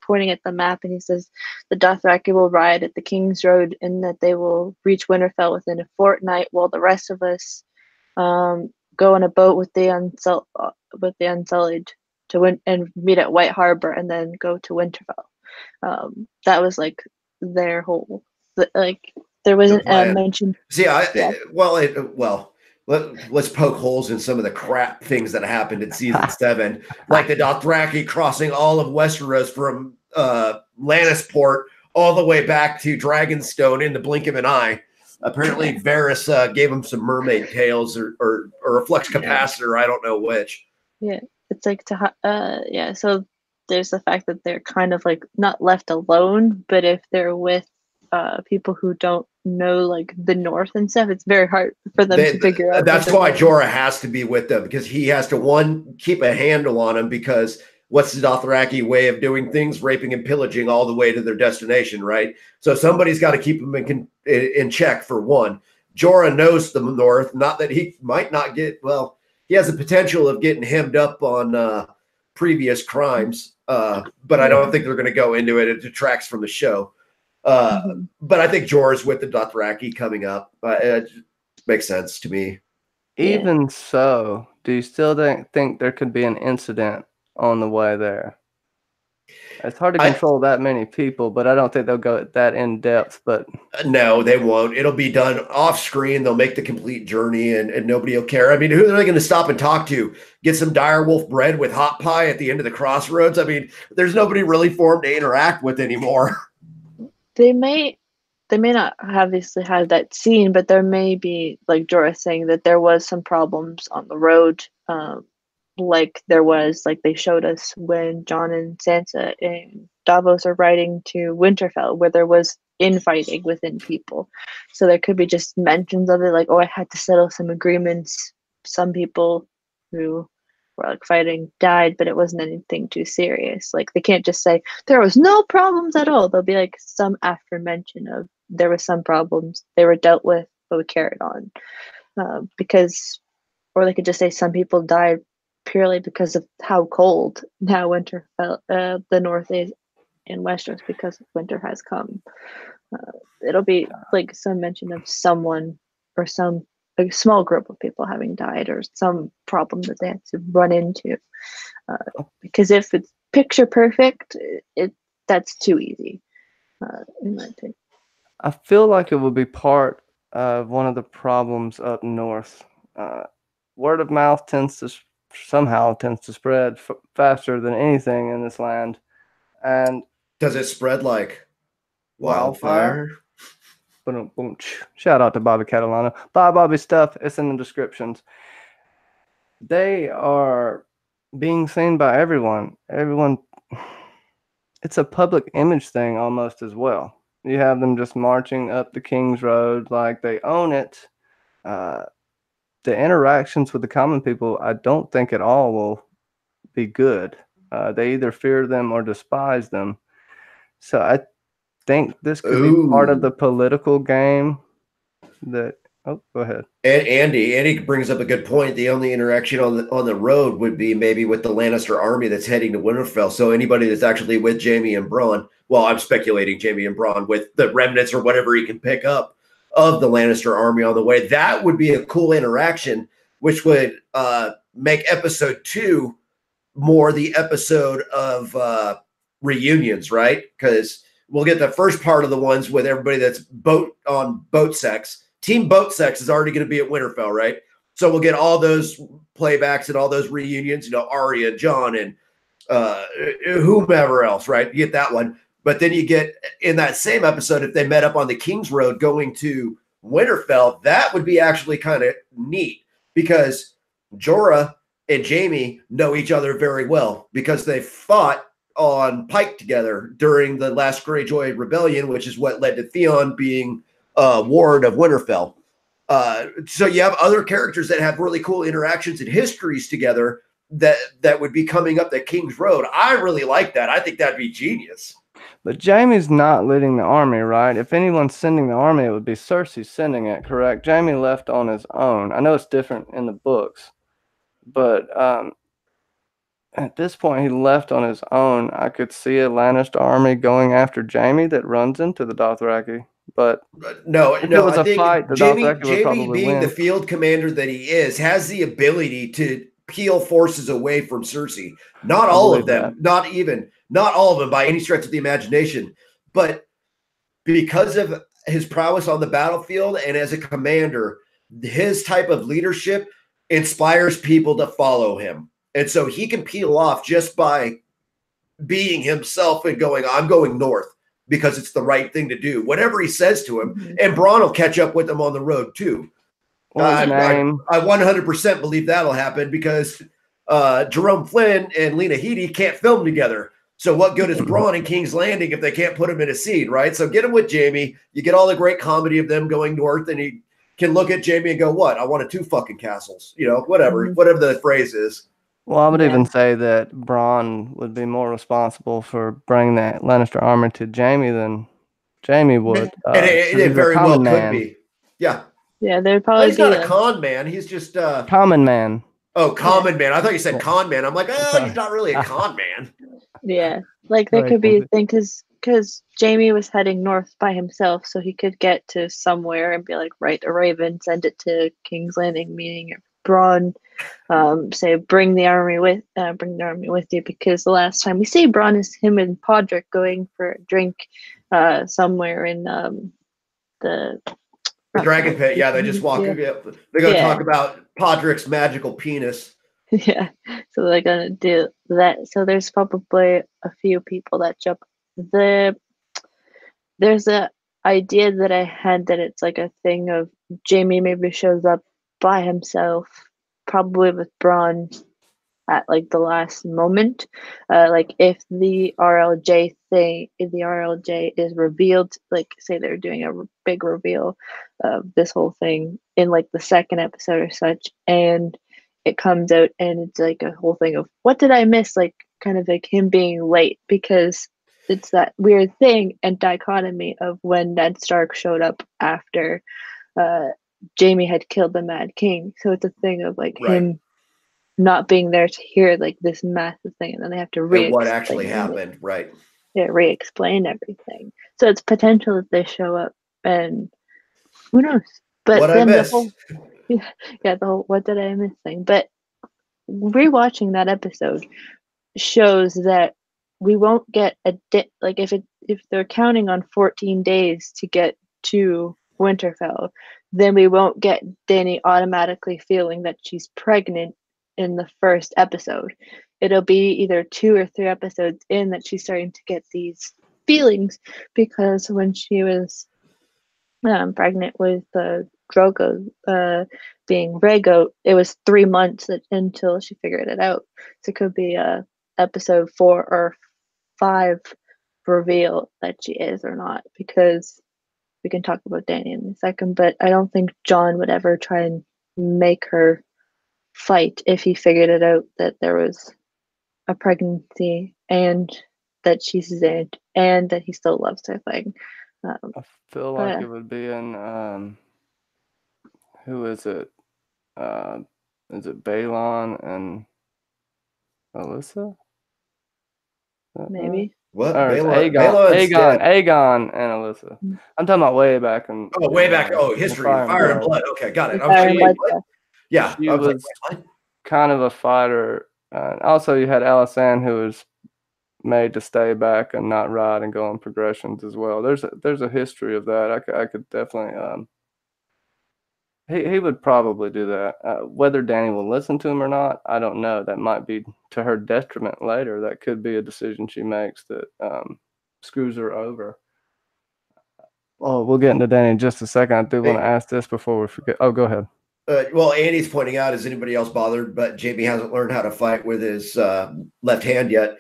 pointing at the map, and he says the Dothraki will ride at the King's Road, and that they will reach Winterfell within a fortnight, while the rest of us go on a boat with the Unsullied to win and meet at White Harbor, and then go to Winterfell. That was like their whole There wasn't a mention. See, let's poke holes in some of the crap things that happened in season 7, like the Dothraki crossing all of Westeros from Lannisport all the way back to Dragonstone in the blink of an eye. Apparently, Varys gave him some mermaid tails or a flux capacitor. I don't know which. Yeah, it's like So there's the fact that they're kind of like not left alone, but if they're with people who don't know like the North and stuff, it's very hard for them to figure out. That's why Jorah has to be with them, because he has to keep a handle on them, because what's the Dothraki way of doing things? Raping and pillaging all the way to their destination, right? So somebody's got to keep them in check for one. Jorah knows the North, not that he might not get, he has the potential of getting hemmed up on previous crimes, but I don't think they're going to go into it. It detracts from the show. But I think Jorah's with the Dothraki coming up. It makes sense to me. Even so, do you still think there could be an incident on the way there? It's hard to control that many people, but I don't think they'll go that in depth. But no, they won't. It'll be done off screen. They'll make the complete journey, and nobody will care. I mean, who are they going to stop and talk to? Get some direwolf bread with hot pie at the end of the crossroads? I mean, there's nobody really for them to interact with anymore. They may not obviously have that scene, but there may be, like Jorah saying, that there was some problems on the road, like they showed us when Jon and Sansa and Davos are riding to Winterfell, where there was infighting within people. So there could be just mentions of it, like, I had to settle some agreements. Some people who were like fighting died, but it wasn't anything too serious. Like, they can't just say there was no problems at all. There'll be like some after mention of there was some problems, they were dealt with, but we carried on. Or they could just say some people died purely because of how cold now Winterfell, the North is in Westeros, because winter has come. It'll be like some mention of someone or some a small group of people having died or some problem that they have to run into. Because if it's picture perfect, that's too easy, in my opinion. I feel like it would be part of one of the problems up north. Word of mouth somehow tends to spread faster than anything in this land, and Does it spread like wildfire. wildfire? Boom, boom. Shout out to Bobby Catalano. Buy Bobby stuff. It's in the descriptions. They are being seen by everyone. Everyone. It's a public image thing almost as well. You have them just marching up the King's Road like they own it. The interactions with the common people, I don't think at all will be good. They either fear them or despise them. So I think this could be part of the political game that. Oh, go ahead. And Andy brings up a good point. The only interaction on the road would be maybe with the Lannister army that's heading to Winterfell. So anybody that's actually with Jaime and Bronn, well, I'm speculating Jaime and Bronn with the remnants or whatever he can pick up of the Lannister army on the way. That would be a cool interaction, which would make episode 2 more the episode of reunions, right? Because we'll get the first part of the ones with everybody that's boat sex. Team Boat Sex is already going to be at Winterfell, right? So we'll get all those playbacks and all those reunions, Arya and Jon and whomever else, right? You get that one. But then you get in that same episode, if they met up on the King's Road going to Winterfell, that would be actually kind of neat because Jorah and Jaime know each other very well because they fought on Pike together during the last Greyjoy Rebellion, which is what led to Theon being ward of Winterfell. So you have other characters that have really cool interactions and histories together that would be coming up that King's Road. I really like that. I think that'd be genius. But Jaime's not leading the army, right? If anyone's sending the army, it would be Cersei sending it, correct? Jaime left on his own. I know it's different in the books, but at this point, he left on his own. I could see a Lannister army going after Jaime that runs into the Dothraki. But no, it was I a think fight, the Jaime Dothraki would probably being win. the field commander that he is, has the ability to peel forces away from Cersei. Not all of them, not all of them by any stretch of the imagination, but because of his prowess on the battlefield and as a commander, his type of leadership inspires people to follow him. And so he can peel off just by being himself and going, I'm going north because it's the right thing to do. Whatever he says to him, and Bronn will catch up with him on the road too. I 100% believe that'll happen because Jerome Flynn and Lena Headey can't film together. So what good is Bronn in King's Landing if they can't put him in a scene, right? So get him with Jaime. You get all the great comedy of them going north, and he can look at Jaime and go, what? I wanted 2 fucking castles. Whatever the phrase is. Well, I would even say that Bronn would be more responsible for bringing that Lannister army to Jaime than Jaime would. And it very well could be. Yeah. Yeah, there'd probably he's not a con man. He's just common man. Oh, common man. I thought you said con man. I'm like, he's not really a con man. Yeah, like there could be a thing because Jaime was heading north by himself, so he could get to somewhere and be like, write a raven, send it to King's Landing, meaning Bronn. Say bring the army with you, because the last time we see Bronn is him and Podrick going for a drink somewhere in the Dragon Pit. Yeah, they just walk. Yeah. They're going to talk about Podrick's magical penis. Yeah, so they're going to do that. So there's probably a few people that jump. There's a idea that I had that it's like a thing of Jaime maybe shows up by himself, probably with Bronn at like the last moment. Like if the RLJ is revealed, like say they're doing a big reveal of this whole thing in like the second episode or such, and it comes out and it's like a whole thing of what did I miss, like kind of like him being late, because it's that weird thing and dichotomy of when Ned Stark showed up after Jaime had killed the Mad King. So it's a thing of like him not being there to hear like this massive thing, and then they have to read what actually happened, right? re-explain everything. So it's potential that they show up, and who knows? But What I then the missed. whole the whole what did I miss thing. But rewatching that episode shows that we won't get like if they're counting on 14 days to get to Winterfell, then we won't get Dany automatically feeling that she's pregnant in the first episode. It'll be either 2 or 3 episodes in that she's starting to get these feelings, because when she was pregnant with Drogo being Rhaegar, it was 3 months until she figured it out. So it could be episode 4 or 5 reveal that she is or not, because we can talk about Dany in a second, but I don't think Jon would ever try and make her fight if he figured it out that there was a pregnancy and that she's dead and that he still loves her thing. I feel like it would be in who is it? Is it Balon and Alyssa? Maybe. What? Or Aegon's Aegon and Alyssa. I'm talking about way back in. way back. History, Fire and Blood. Okay, got it. Fire and Blood. Yeah, she was kind of a fighter. Also, you had Alysanne, who was made to stay back and not ride and go on progressions as well. There's a history of that. I could definitely. He would probably do that. Whether Dany will listen to him or not, I don't know. That might be to her detriment later. That could be a decision she makes that screws her over. Oh, we'll get into Dany in just a second. I do want to ask this before we forget. Oh, go ahead. Well, Andy's pointing out, is anybody else bothered? But Jaime hasn't learned how to fight with his left hand yet.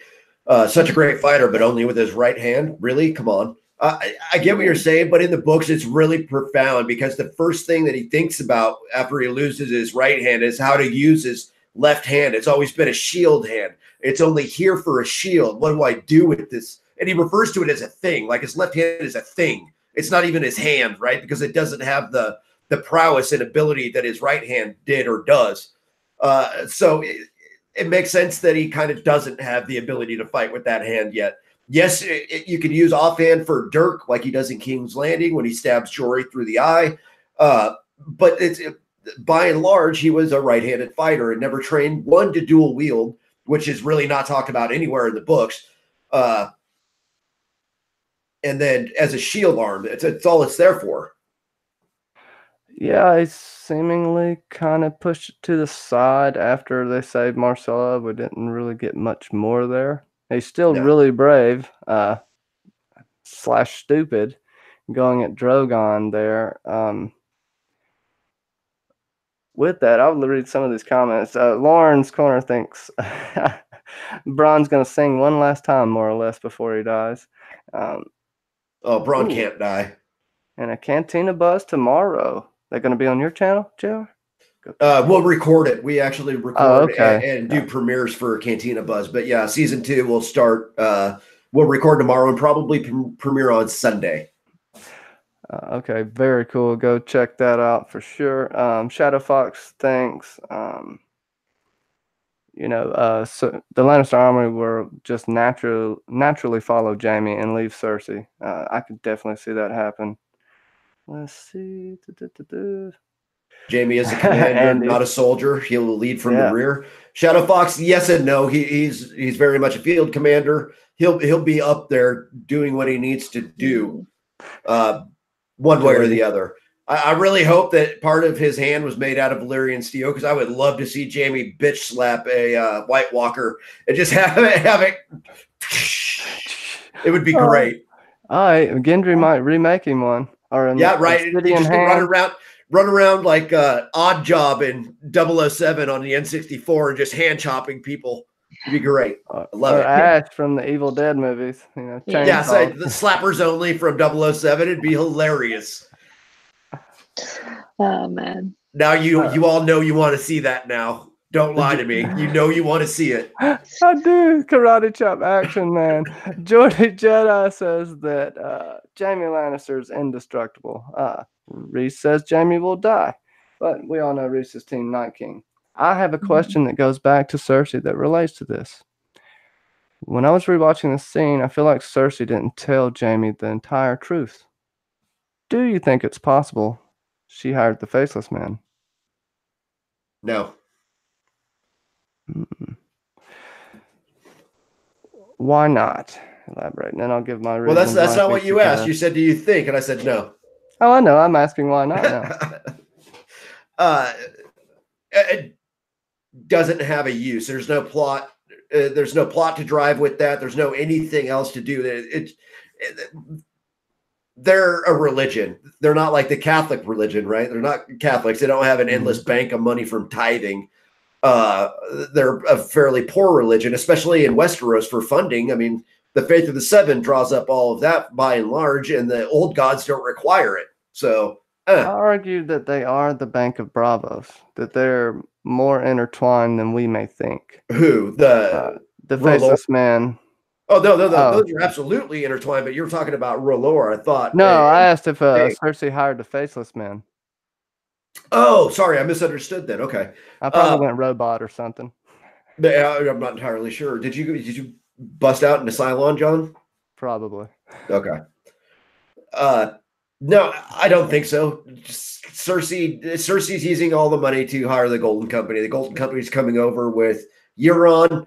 Such a great fighter, but only with his right hand. Really? Come on. I get what you're saying, but in the books, it's really profound, because the first thing that he thinks about after he loses his right hand is how to use his left hand. It's always been a shield hand. It's only here for a shield. What do I do with this? And he refers to it as a thing, like his left hand is a thing. It's not even his hand, right? Because it doesn't have the prowess and ability that his right hand did or does. So it makes sense that he kind of doesn't have the ability to fight with that hand yet. Yes, you can use offhand for Dirk, like he does in King's Landing when he stabs Jory through the eye. But by and large, he was a right-handed fighter and never trained one to dual wield, which is really not talked about anywhere in the books. And then as a shield arm, it's all it's there for. Yeah, he seemingly kind of pushed it to the side after they saved Marcella. We didn't really get much more there. He's still really brave, / stupid, going at Drogon there. With that, I'll read some of these comments. Lauren's Corner thinks Bronn's going to sing one last time, more or less, before he dies. Bronn can't die. And a Cantina Buzz tomorrow. They're going to be on your channel, JR? We'll record it. We actually record and do premieres for Cantina Buzz. But yeah, season 2 will start. We'll record tomorrow and probably premiere on Sunday. Okay, very cool. Go check that out for sure. Shadow Fox, thanks. So the Lannister army will just naturally follow Jaime and leave Cersei. I could definitely see that happen. Let's see. Jaime is a commander, not a soldier. He'll lead from the rear. Shadow Fox, yes and no. He's very much a field commander. He'll be up there doing what he needs to do, one way or the other. I really hope that part of his hand was made out of Valyrian steel, because I would love to see Jaime bitch slap a White Walker and just have it. It would be great. All right, Gendry might remake him one. Or right. Just run around like Odd Job in 007 on the N64 and just hand chopping people. It'd be great. I love it. Ash from the Evil Dead movies. The slappers only from 007. It'd be hilarious. Oh man. Now you all know you want to see that now. Don't lie to me. You know you want to see it. I do. Karate chop action, man. Jordy Jedi says that Jaime Lannister is indestructible. Reese says Jaime will die. But we all know Reese's team Night King. I have a question that goes back to Cersei that relates to this. When I was rewatching the scene, I feel like Cersei didn't tell Jaime the entire truth. Do you think it's possible she hired the Faceless Man? No. Why not? Elaborate, and then I'll give my Well, reasons. that's why I not think what she you could asked. have. You said, "Do you think?" And I said, "No." Oh, I know. I'm asking why not now. It doesn't have a use. There's no plot. There's no plot to drive with that. There's no anything else to do. They're a religion. They're not like the Catholic religion, right? They're not Catholics. They don't have an endless bank of money from tithing. They're a fairly poor religion, especially in Westeros for funding. I mean, the Faith of the Seven draws up all of that by and large, and the old gods don't require it. So I argue that they are the Bank of Bravos, that they're more intertwined than we may think. Who? The Faceless Man. Oh, no. Those are absolutely intertwined, but you're talking about R'hllor, I thought. No, I asked if Cersei hired the Faceless Man. Oh, sorry, I misunderstood then. Okay. I probably went robot or something. I'm not entirely sure. Did you bust out into Cylon, John? Probably. Okay. No, I don't think so. Cersei's using all the money to hire the Golden Company. The Golden Company's coming over with Euron.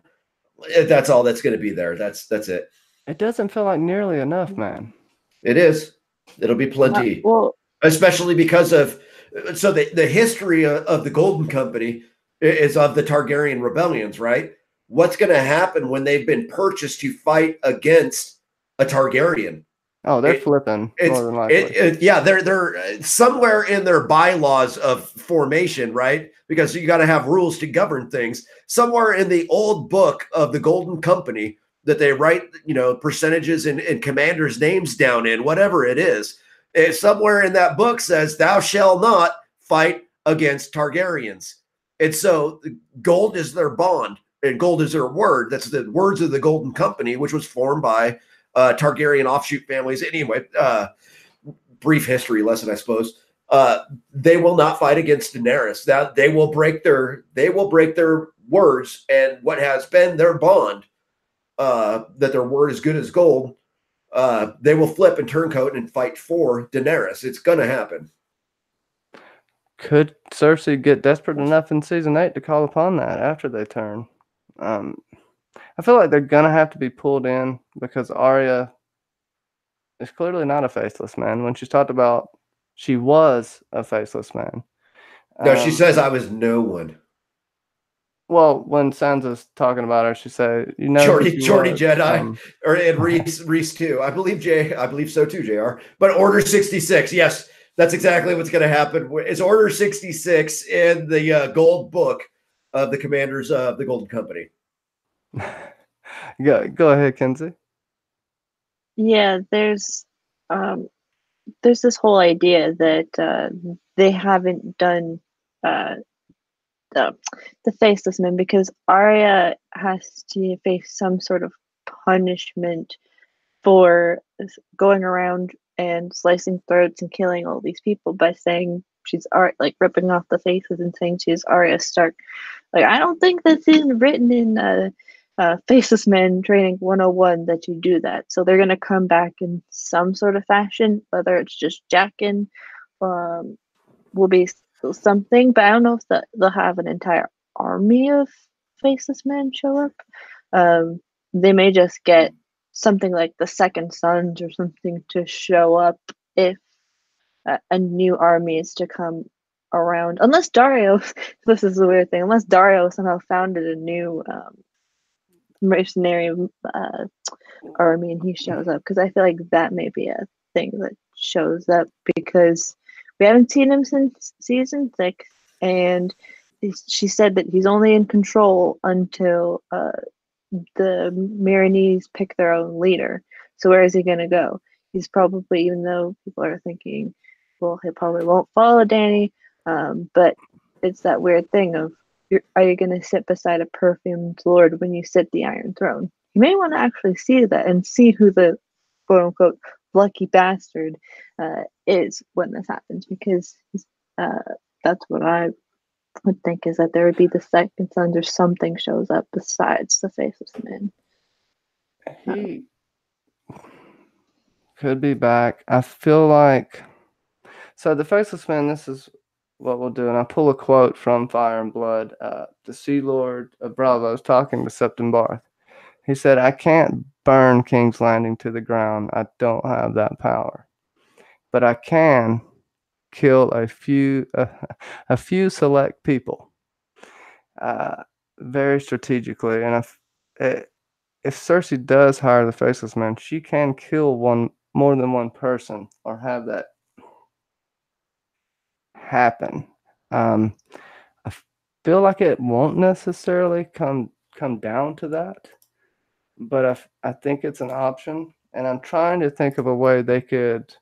That's all that's going to be there. That's it. It doesn't feel like nearly enough, man. It is. It'll be plenty. Well, especially because of the history of the Golden Company is of the Targaryen rebellions, right? What's going to happen when they've been purchased to fight against a Targaryen? Oh, they're flipping more than likely. Yeah, they're somewhere in their bylaws of formation, right? Because you got to have rules to govern things. Somewhere in the old book of the Golden Company that they write, percentages and commanders' names down in, whatever it is. Somewhere in that book says, "Thou shalt not fight against Targaryens." And so gold is their bond, and gold is their word. That's the words of the Golden Company, which was formed by Targaryen offshoot families. Anyway, brief history lesson, I suppose. They will not fight against Daenerys. That they will break their words and what has been their bond. That their word is good as gold. They will flip and turncoat and fight for Daenerys. It's gonna happen. Could Cersei get desperate enough in season 8 to call upon that after they turn? I feel like they're gonna have to be pulled in because Arya is clearly not a faceless man. When she's talked about, she was a faceless man. No, she says I was no one. Well, when Sansa's talking about her, she said, Shorty Jedi, and Reese too. I believe so too, JR. But Order 66, yes, that's exactly what's going to happen. It's Order 66 in the gold book of the commanders of the Golden Company. Go ahead, Kenzie. Yeah, there's this whole idea that they haven't done the faceless men because Arya has to face some sort of punishment for going around and slicing throats and killing all these people by saying she's like ripping off the faces and saying she's Arya Stark. Like, I don't think that's even written in Faceless Men Training 101 that you do that. So they're going to come back in some sort of fashion, whether it's just jacking, will be something, but I don't know if they'll have an entire army of Faceless Men show up. They may just get something like the Second Sons or something to show up if a new army is to come around. Unless Dario, this is the weird thing, unless Dario somehow founded a new mercenary army and he shows up, because I feel like that may be a thing that shows up because we haven't seen him since season 6, and she said that he's only in control until the Marinese pick their own leader. So where is he going to go? He's probably, even though people are thinking, well, he probably won't follow Dany, but it's that weird thing of, are you going to sit beside a perfumed lord when you sit the Iron Throne? You may want to actually see that and see who the quote-unquote lucky bastard is when this happens, because that's what I would think, is that there would be the Second Sons or something shows up besides the Faceless Men. He could be back. I feel like so the Faceless Man. This is what we'll do, and I pull a quote from Fire and Blood. The Sea Lord of Bravos talking to Septon Barth. He said, "I can't burn King's Landing to the ground. I don't have that power, but I can kill a few select people, very strategically. And if Cersei does hire the Faceless Man, she can kill more than one person or have that happen. I feel like it won't necessarily come down to that, but I think it's an option, and I'm trying to think of a way they could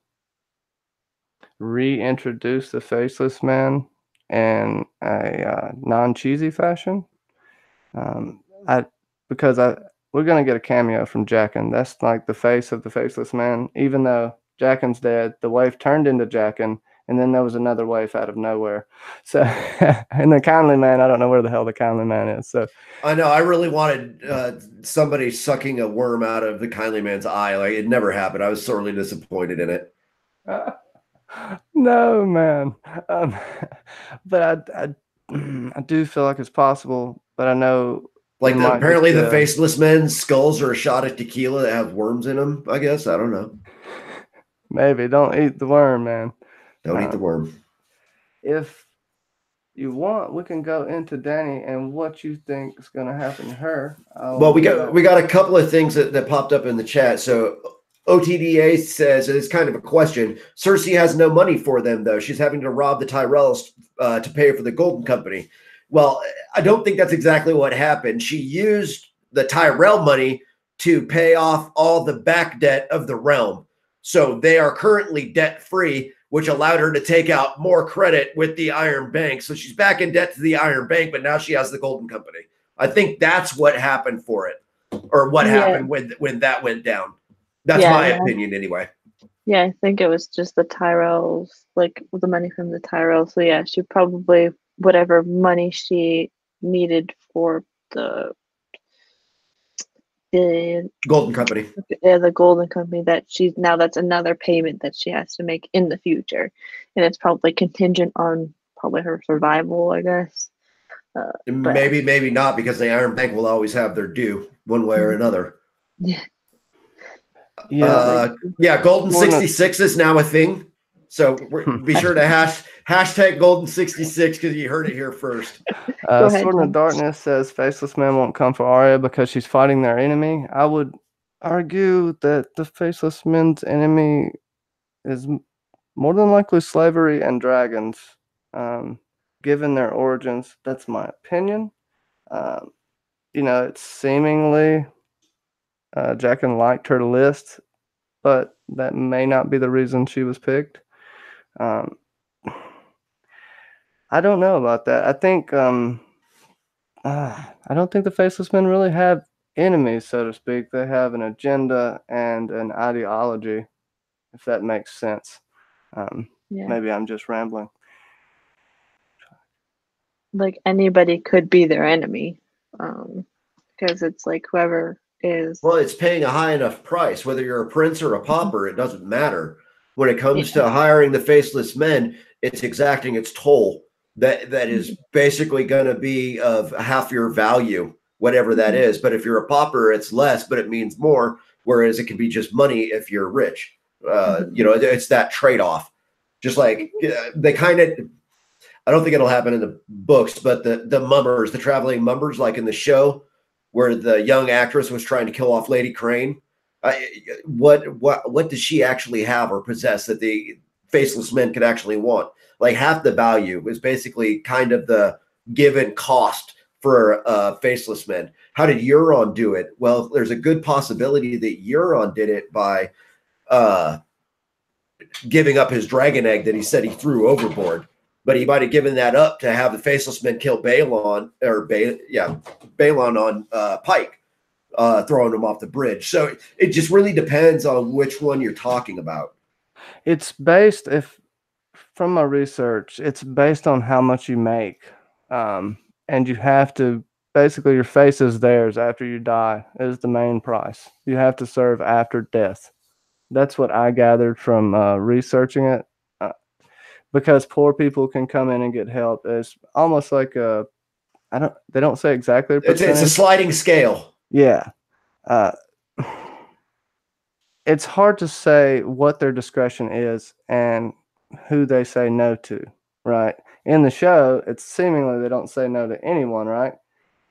reintroduce the Faceless Man in a non-cheesy fashion. I because we're gonna get a cameo from Jaqen. That's like the face of the Faceless Man. Even though Jaqen's dead, the waif turned into Jaqen, and then there was another waif out of nowhere. So, and the Kindly Man, I don't know where the hell the Kindly Man is. So, I know. I really wanted somebody sucking a worm out of the Kindly Man's eye. Like, it never happened. I was sorely disappointed in it. no, man. But I do feel like it's possible. But I know, like, apparently the Faceless Men's skulls are a shot of tequila that have worms in them. I guess, I don't know. Maybe don't eat the worm, man. Don't eat the worm. If you want, we can go into Danny and what you think is going to happen to her. Well, we got a couple of things that popped up in the chat. So OTDA says, it's kind of a question, Cersei has no money for them, though. She's having to rob the Tyrells to pay for the Golden Company. Well, I don't think that's exactly what happened. She used the Tyrell money to pay off all the back debt of the realm. So they are currently debt-free, which allowed her to take out more credit with the Iron Bank. So she's back in debt to the Iron Bank, but now she has the Golden Company. I think that's what happened for it, or what happened when that went down. That's my opinion anyway. Yeah, I think it was just the Tyrells, like the money from the Tyrells. So yeah, she probably, whatever money she needed for the Golden Company. Yeah, the Golden Company, that's another payment that she has to make in the future. And it's probably contingent on probably her survival, I guess. Maybe not, because the Iron Bank will always have their due one way or another. Yeah. Golden 66 is now a thing. So be sure to hashtag Golden 66 because you heard it here first. Sword of Darkness says Faceless Man won't come for Arya because she's fighting their enemy. I would argue that the Faceless Men's enemy is more than likely slavery and dragons, given their origins. That's my opinion. It's seemingly Jaqen liked her list, but that may not be the reason she was picked. I don't know about that. I think I don't think the Faceless Men really have enemies, so to speak. They have an agenda and an ideology, if that makes sense. Maybe I'm just rambling. Like, anybody could be their enemy, because it's like whoever is. Well, it's paying a high enough price. Whether you're a prince or a pauper, it doesn't matter. When it comes to hiring the Faceless Men, it's exacting its toll. That is basically going to be of half your value, whatever that is. But if you're a pauper, it's less, but it means more. Whereas it can be just money if you're rich. It's that trade-off. Just like they kind of, I don't think it'll happen in the books, but the mummers, the traveling mummers, like in the show where the young actress was trying to kill off Lady Crane. What does she actually have or possess that the Faceless Men could actually want? Like, half the value is basically kind of the given cost for Faceless Men. How did Euron do it? Well, there's a good possibility that Euron did it by giving up his dragon egg that he said he threw overboard. But he might have given that up to have the Faceless Men kill Balon on Pike, throwing him off the bridge. So it just really depends on which one you're talking about. It's based, from my research, it's based on how much you make. And you have to basically your face is theirs after you die is the main price. You have to serve after death. That's what I gathered from researching it. Because poor people can come in and get help. It's almost like they don't say exactly a percentage. It's a sliding scale. Yeah. It's hard to say what their discretion is and who they say no to, right? In the show, it's seemingly they don't say no to anyone, right?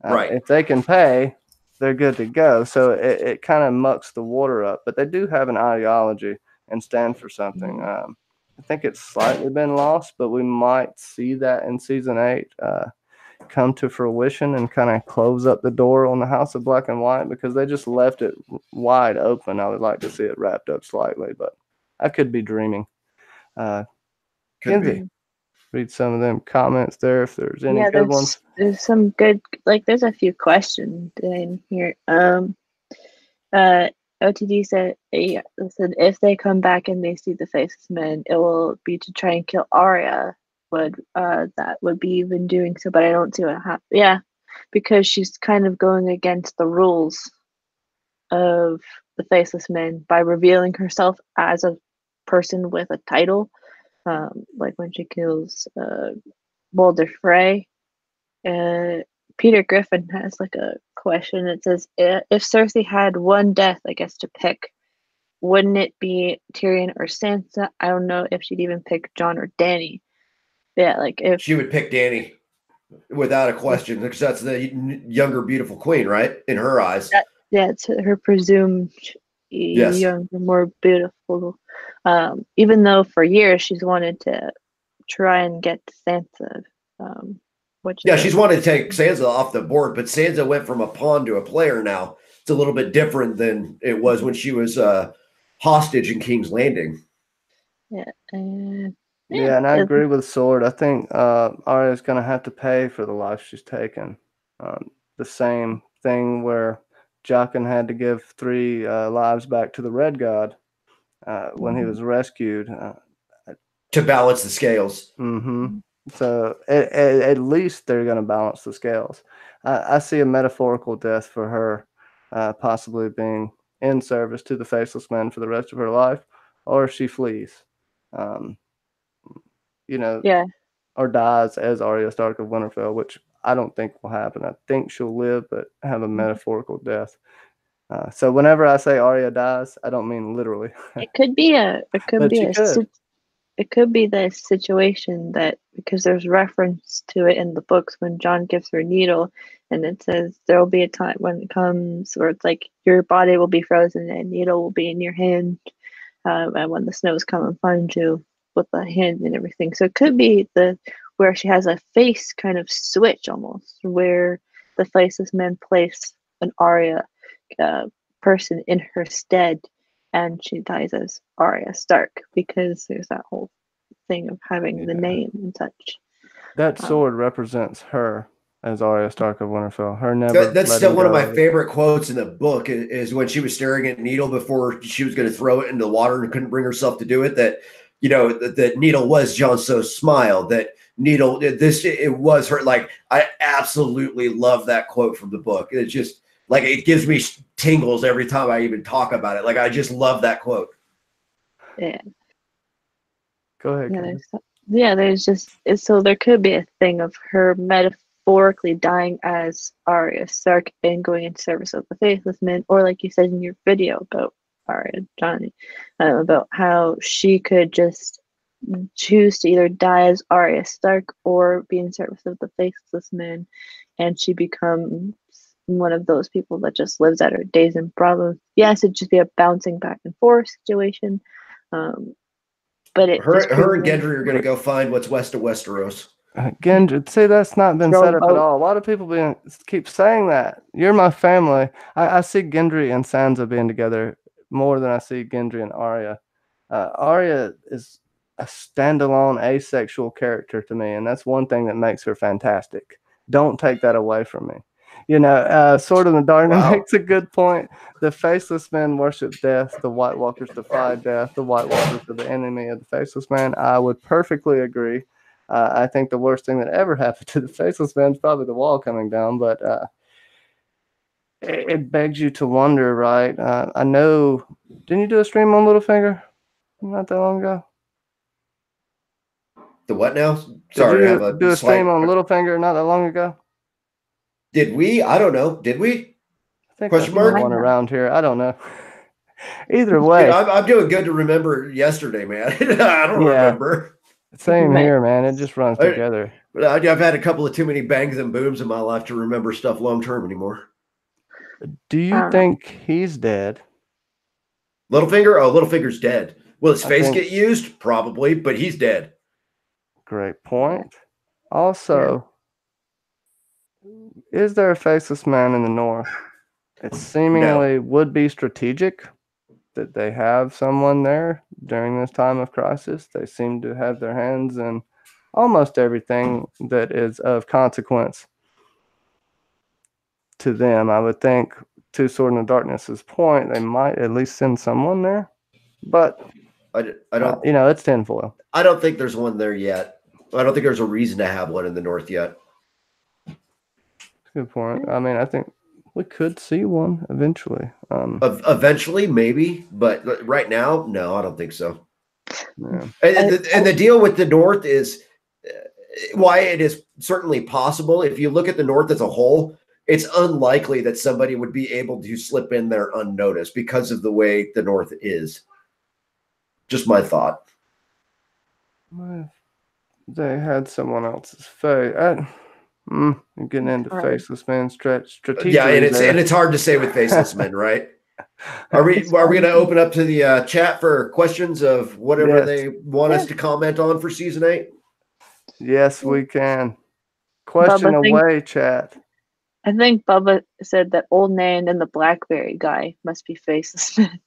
Right. If they can pay, they're good to go. So it kind of mucks the water up. But they do have an ideology and stand for something. I think it's slightly been lost, but we might see that in season 8 come to fruition and kind of close up the door on the House of Black and White, because they just left it wide open. I would like to see it wrapped up slightly, but I could be dreaming. Kenzie, read some of them comments there if there's any good ones. There's some good, like there's a few questions in here. OTD said if they come back and they see the Faceless Men, it will be to try and kill Arya. That would be even doing so, but I don't see what happens. Yeah, because she's kind of going against the rules of the Faceless Men by revealing herself as a person with a title, like when she kills Walder Frey. Peter Griffin has like a question. It says, if Cersei had one death, I guess, to pick, wouldn't it be Tyrion or Sansa? I don't know if she'd even pick Jon or Dany. Yeah, like if she would pick Dany without a question, because that's the younger, beautiful queen, right? In her eyes. It's her presumed younger, more beautiful. Even though for years she's wanted to try and get Sansa. She's wanted to take Sansa off the board, but Sansa went from a pawn to a player now. It's a little bit different than it was when she was hostage in King's Landing. Yeah, and I agree with Sword. I think Arya's going to have to pay for the life she's taken. The same thing where Jaqen had to give 3 lives back to the Red God when he was rescued. To balance the scales. Mm-hmm. So at least they're going to balance the scales. I see a metaphorical death for her possibly being in service to the Faceless Men for the rest of her life, or she flees. Or dies as Arya Stark of Winterfell, which I don't think will happen. I think she'll live, but have a metaphorical death. So whenever I say Arya dies, I don't mean literally. It could be the situation that, because there's reference to it in the books when Jon gives her a needle, and it says there will be a time when it comes where it's like your body will be frozen and a needle will be in your hand, and when the snows come and find you with the hand and everything. So it could be where she has a face kind of switch almost, where the Faceless Men place an Arya person in her stead, and she dies as Arya Stark, because there's that whole thing of having the name and such. That sword represents her as Arya Stark of Winterfell. That's still one of my favorite quotes in the book is when she was staring at Needle before she was going to throw it into the water and couldn't bring herself to do it. That that Needle was Jon Snow's smile. That Needle, it was her. Like, I absolutely love that quote from the book. It's just like, it gives me tingles every time I even talk about it. Like, I just love that quote. Yeah. Go ahead. There's just, so there could be a thing of her metaphorically dying as Arya Stark and going in service of the Faceless Men, or like you said in your video about Arya, Johnny, about how she could just choose to either die as Arya Stark or be in service of the Faceless Men, and she becomes one of those people that just lives out her days in Bravo. Yes, it'd just be a bouncing back and forth situation. But her and Gendry are going to go find what's west of Westeros. Gendry, see, that's not been set up at all. A lot of people keep saying that. You're my family. I see Gendry and Sansa being together more than I see Gendry and Arya. Arya is a standalone asexual character to me, and that's one thing that makes her fantastic. Don't take that away from me. Sword in the Darkness makes a good point. The Faceless Men worship death. The White Walkers defy death. The White Walkers are the enemy of the Faceless Man. I would perfectly agree. I think the worst thing that ever happened to the Faceless Man is probably the wall coming down, but it begs you to wonder, right? I know. Didn't you do a stream on Littlefinger not that long ago? The what now? Did Sorry, I you have a do a stream slight. on Littlefinger not that long ago? Did we? I don't know. Did we? I think Question I saw mark? one around here. I don't know. Either Dude, way, I'm doing good to remember yesterday, man. I don't yeah, remember. same Right. here, man. It just runs I- together. I've had a couple of too many bangs and booms in my life to remember stuff long term anymore. Do you think he's dead? Littlefinger? Oh, Littlefinger's dead. Will his I face think- get used? Probably, but he's dead. Great point. Also, is there a faceless man in the North? It seemingly would be strategic that they have someone there during this time of crisis. They seem to have their hands in almost everything that is of consequence to them. I would think, to Sword in the Darkness's point, they might at least send someone there. But I don't. it's tinfoil. I don't think there's one there yet. I don't think there's a reason to have one in the North yet. Good point. I mean, I think we could see one eventually. Eventually, maybe, but right now, no, I don't think so. Yeah. And the deal with the North is why it is certainly possible. If you look at the North as a whole, it's unlikely that somebody would be able to slip in there unnoticed because of the way the North is. Just my thought. They had someone else's face. You're getting into faceless man strategy. Yeah, and it's hard to say with faceless men, right? Are we going to open up to the chat for questions of whatever they want us to comment on for season 8? Yes, we can. Question away, chat. I think Bubba said that old Nan and the Blackberry guy must be faceless men.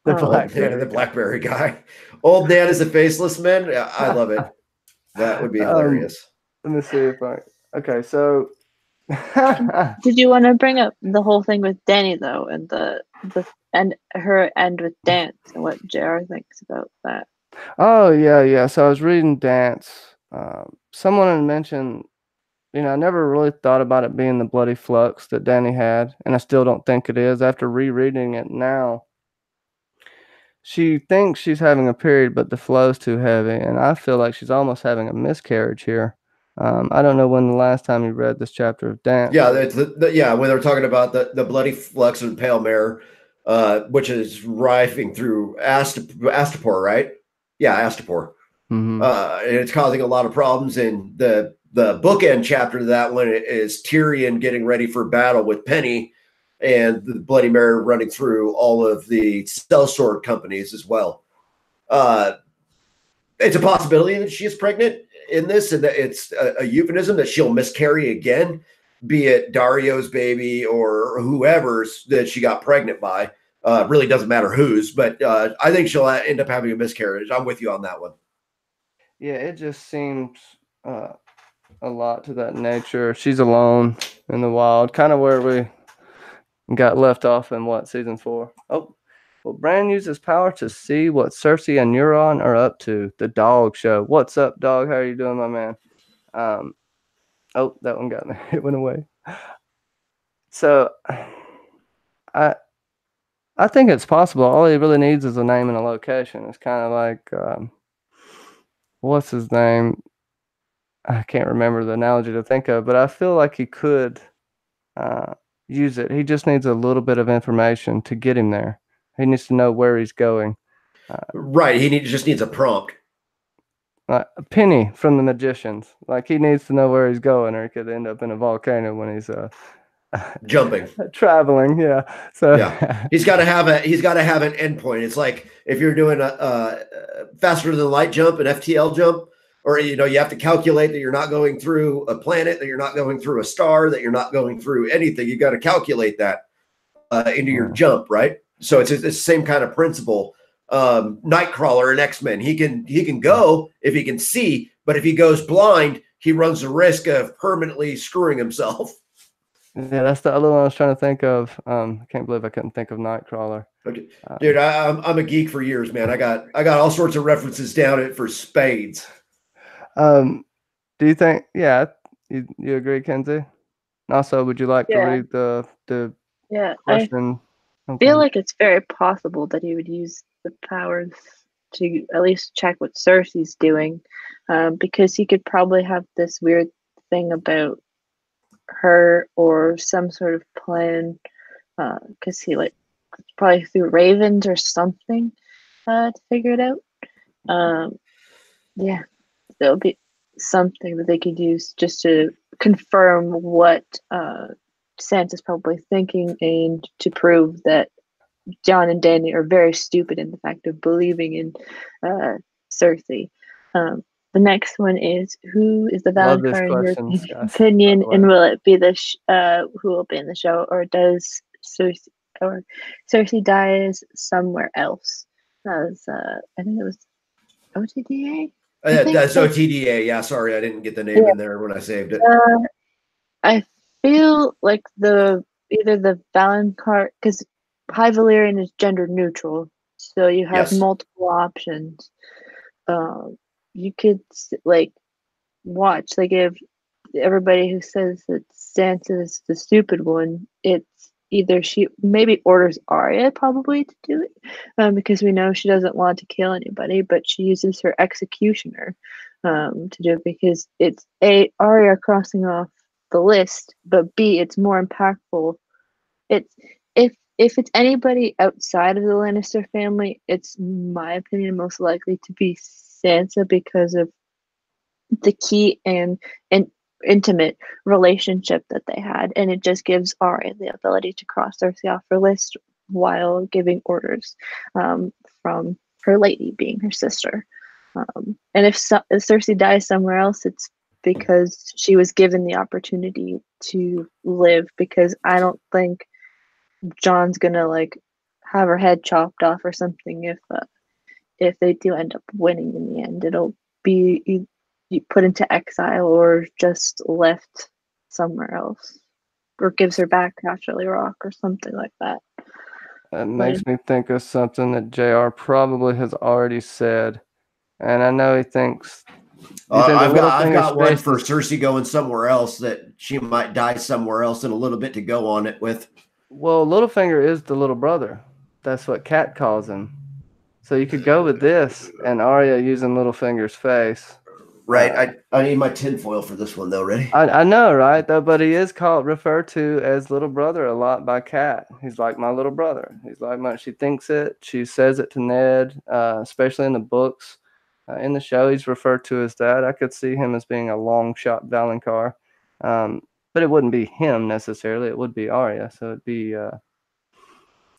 The Blackberry guy. Old Nan is a faceless man. I love it. That would be hilarious. Let me see if okay, so did you want to bring up the whole thing with Danny though, and and her end with Dance and what JR thinks about that? Oh yeah. So I was reading Dance. Someone had mentioned, I never really thought about it being the bloody flux that Danny had, and I still don't think it is. After rereading it now, she thinks she's having a period, but the flow's too heavy, and I feel like she's almost having a miscarriage here. I don't know when the last time you read this chapter of Dance. Yeah, when they're talking about the bloody flux and pale mare, which is rifing through Astapor, right? Yeah, Astapor. Mm-hmm. And it's causing a lot of problems. And the bookend chapter to that one is Tyrion getting ready for battle with Penny, and the Bloody Mare running through all of the sellsword companies as well. It's a possibility that she is pregnant in this, and that it's a euphemism that she'll miscarry again, be it Dario's baby or whoever's that she got pregnant by. Really doesn't matter whose, but I think she'll end up having a miscarriage. I'm with you on that one. Yeah, it just seems a lot to that nature. She's alone in the wild, kind of where we got left off in season 4. Oh, well, Bran uses power to see what Cersei and Euron are up to. The dog show. What's up, dog? How are you doing, my man? Oh, that one got me. It went away. So, I think it's possible. All he really needs is a name and a location. It's kind of like, what's his name? I can't remember the analogy to think of, but I feel like he could use it. He just needs a little bit of information to get him there. He needs to know where he's going. Right. He just needs a prompt. Penny from the Magicians. Like, he needs to know where he's going, or he could end up in a volcano when he's jumping, traveling. Yeah. So yeah, he's got to have an endpoint. It's like if you're doing a faster than light jump, an FTL jump, or you have to calculate that you're not going through a planet, that you're not going through a star, that you're not going through anything. You got to calculate that into your jump, right? So it's the same kind of principle. Nightcrawler and X-Men, he can go if he can see, but if he goes blind, he runs the risk of permanently screwing himself. Yeah, that's the other one I was trying to think of. I can't believe I couldn't think of Nightcrawler. Okay. Dude, I'm a geek for years, man. I got all sorts of references down it for spades. Do you think? Yeah, you agree, Kenzie? And also, would you like to Yeah. read the Yeah, question? I feel like it's very possible that he would use the powers to at least check what Cersei's doing, because he could probably have this weird thing about her or some sort of plan, because he like probably through ravens or something to figure it out. Yeah, that would be something that they could use just to confirm what Sansa's probably thinking and to prove that John and Danny are very stupid in the fact of believing in Cersei. The next one is, who is the Love these Valonqar in your questions, guys. opinion, by the and way. will it be the who will be in the show, or does Cersei dies somewhere else? As I think it was OTDA. I think That's OTDA. Yeah, sorry, I didn't get the name in there when I saved it. I feel like either the Valonqar, because High Valyrian is gender neutral, so you have Yes. multiple options. You could like watch, like if everybody who says that Sansa is the stupid one, it's either she maybe orders Arya probably to do it, because we know she doesn't want to kill anybody, but she uses her executioner to do it because it's A, Arya crossing off the list, but B, it's more impactful. It's if it's anybody outside of the Lannister family, it's my opinion most likely to be Sansa because of the key and intimate relationship that they had, and it just gives Arya the ability to cross Cersei off her list while giving orders from her lady, being her sister. And if Cersei dies somewhere else, it's because she was given the opportunity to live. Because I don't think John's gonna like have her head chopped off or something if they do end up winning in the end. It'll be put into exile or just left somewhere else, or gives her back Casterly Rock or something like that. It makes me think of something that JR probably has already said, and I know he thinks. I've got one for Cersei going somewhere else, that she might die somewhere else, and a little bit to go on it with. Well, Littlefinger is the little brother. That's what Cat calls him. So you could go with this and Arya using Littlefinger's face. Right. I need my tinfoil for this one though. Ready? I know, right? Though, but he is referred to as little brother a lot by Cat. He's like my little brother. He's like she thinks it. She says it to Ned, especially in the books. In the show, he's referred to as that. I could see him as being a long shot Valonqar, but it wouldn't be him necessarily. It would be Arya. So it'd be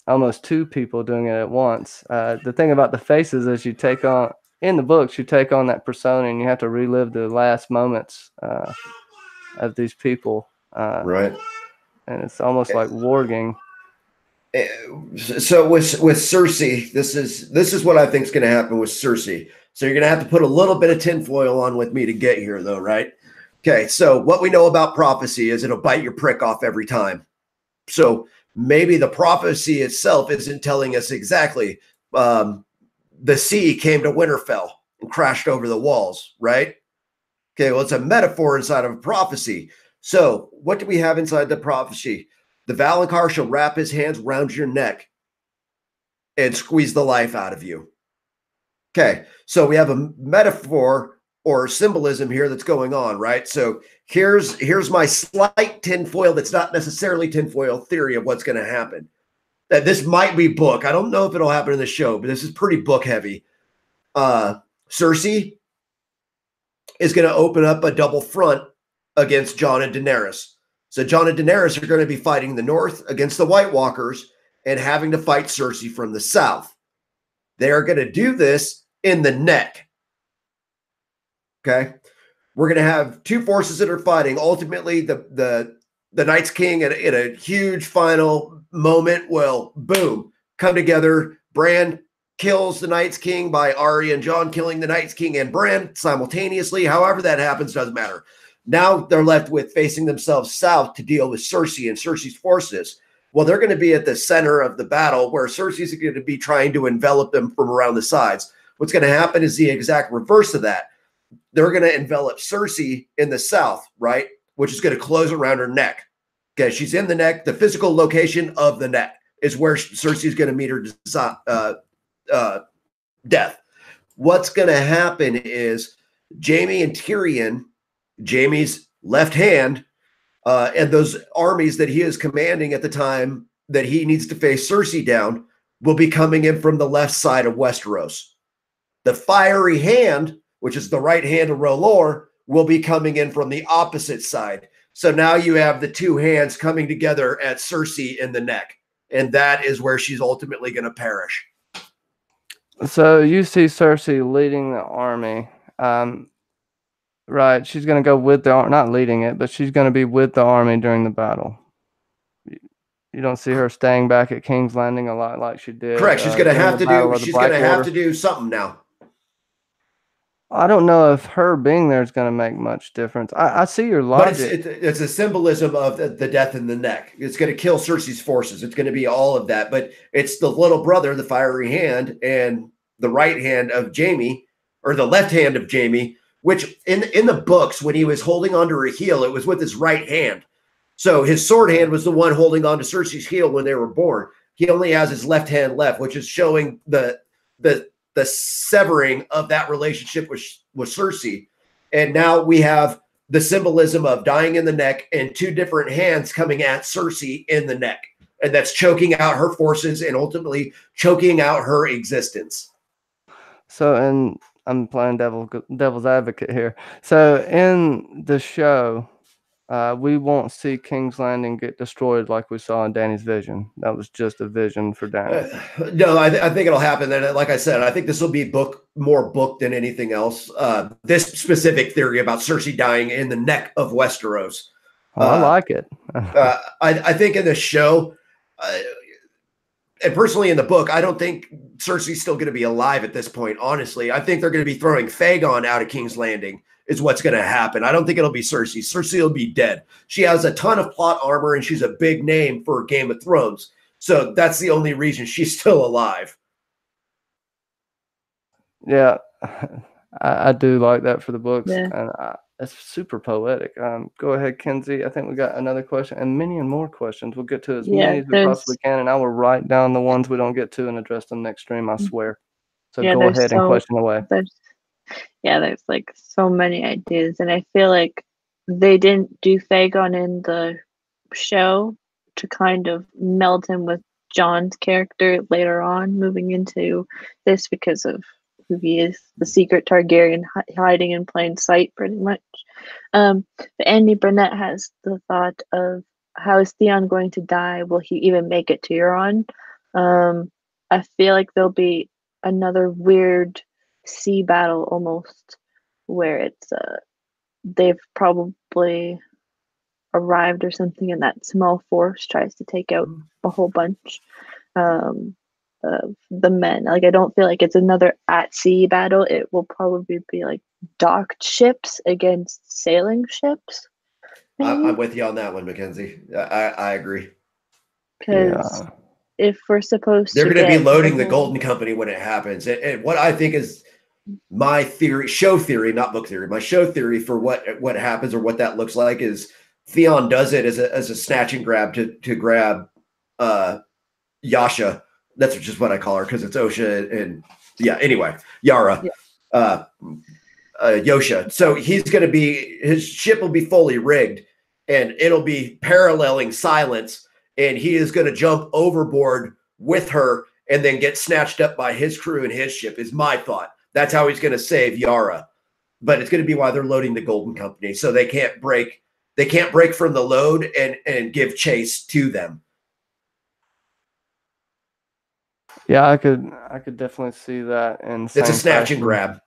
almost two people doing it at once. The thing about the faces is you take on. In the books, you take on that persona and you have to relive the last moments of these people. Right. And it's almost like warging. So with Cersei, this is what I think is going to happen with Cersei. So you're going to have to put a little bit of tinfoil on with me to get here, though, right? Okay, so what we know about prophecy is it'll bite your prick off every time. So maybe the prophecy itself isn't telling us exactly. The sea came to Winterfell and crashed over the walls, right? Okay, well, it's a metaphor inside of a prophecy. So what do we have inside the prophecy? The Valonqar shall wrap his hands around your neck and squeeze the life out of you. Okay, so we have a metaphor or symbolism here that's going on, right? So here's my slight tinfoil that's not necessarily tinfoil theory of what's going to happen. That this might be book. I don't know if it'll happen in the show, but this is pretty book heavy. Cersei is going to open up a double front against Jon and Daenerys. So Jon and Daenerys are going to be fighting the north against the White Walkers and having to fight Cersei from the south. They are going to do this in the neck. Okay. We're going to have two forces that are fighting. Ultimately, the Night's King in a huge final moment will, boom, come together. Bran kills the Night's King by Arya and Jon killing the Night's King and Bran simultaneously. However that happens, doesn't matter. Now they're left with facing themselves south to deal with Cersei and Cersei's forces. Well, they're going to be at the center of the battle where Cersei's going to be trying to envelop them from around the sides. What's going to happen is the exact reverse of that. They're going to envelop Cersei in the south, right? Which is going to close around her neck. Okay, she's in the neck. The physical location of the neck is where Cersei's going to meet her death. What's going to happen is Jaime and Tyrion, Jaime's left hand, and those armies that he is commanding at the time that he needs to face Cersei down will be coming in from the left side of Westeros. The fiery hand, which is the right hand of R'hllor, will be coming in from the opposite side. So now you have the two hands coming together at Cersei in the neck, and that is where she's ultimately going to perish. So you see Cersei leading the army. Right, she's going to go with the army, not leading it, but she's going to be with the army during the battle. You don't see her staying back at King's Landing a lot like she did. Correct. She's going to have to do. She's going to have to do something now. I don't know if her being there is going to make much difference. I see your logic. But it's a symbolism of the death in the neck. It's going to kill Cersei's forces. It's going to be all of that. But it's the little brother, the fiery hand, and the right hand of Jaime, or the left hand of Jaime, which in the books, when he was holding onto her heel, it was with his right hand. So his sword hand was the one holding onto Cersei's heel when they were born. He only has his left hand left, which is showing the severing of that relationship with Cersei. And now we have the symbolism of dying in the neck and two different hands coming at Cersei in the neck. And that's choking out her forces and ultimately choking out her existence. So, and I'm playing devil's advocate here. So in the show, we won't see King's Landing get destroyed like we saw in Dany's vision. That was just a vision for Dany. No, I think it'll happen. And like I said, I think this will be more book than anything else. This specific theory about Cersei dying in the neck of Westeros. I like it. I think in the show, and personally in the book, I don't think Cersei's still going to be alive at this point, honestly. I think they're going to be throwing Fagon out of King's Landing is what's going to happen. I don't think it'll be Cersei. Cersei will be dead. She has a ton of plot armor, and she's a big name for Game of Thrones. So that's the only reason she's still alive. Yeah, I do like that for the books. Yeah. And it's super poetic. Go ahead, Kenzie. I think we got another question and many and more questions. We'll get to as many as we possibly can, and I will write down the ones we don't get to and address them next stream, I swear. So go ahead and question away. There's like so many ideas, and I feel like they didn't do Fagon in the show to kind of meld him with Jon's character later on, moving into this because of who he is, the secret Targaryen hiding in plain sight, pretty much. But Andy Burnett has the thought of, how is Theon going to die? Will he even make it to Euron? I feel like there'll be another weird sea battle almost, where it's they've probably arrived or something, and that small force tries to take out a whole bunch of the men. Like, I don't feel like it's another at sea battle. It will probably be like docked ships against sailing ships. I'm with you on that one, Mackenzie. I agree. Because if we're supposed they're to, going to be loading the Golden Company when it happens. And what I think is my theory, show theory, not book theory, my show theory for what happens or what that looks like is Theon does it as a snatch and grab to grab Yasha. That's just what I call her, because it's Osha and anyway, Yara, Yosha. So he's going to be, his ship will be fully rigged and it'll be paralleling Silence, and he is going to jump overboard with her and then get snatched up by his crew and his ship, is my thought. That's how he's going to save Yara. But it's going to be while they're loading the Golden Company, so they can't break from the load and give chase to them. Yeah, I could definitely see that. And it's a snatch and grab.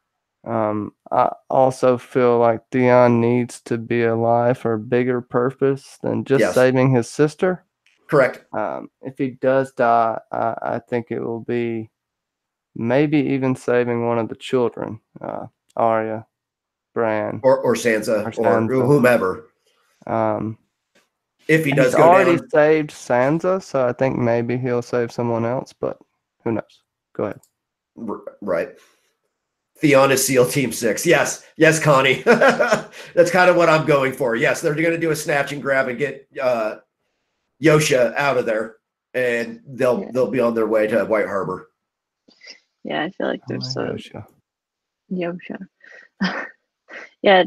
I also feel like Theon needs to be alive for a bigger purpose than just saving his sister. Correct. If he does die, I think it will be maybe even saving one of the children, Arya, Bran, or Sansa, or whomever. If he does, he's already saved Sansa, so I think maybe he'll save someone else. But who knows? Go ahead. Right. Theon is SEAL Team 6. Yes, Connie. That's kind of what I'm going for. Yes, they're going to do a snatch and grab and get Yosha out of there, and they'll be on their way to White Harbor. Yeah, I feel like there's Yosha. Yosha. Yeah,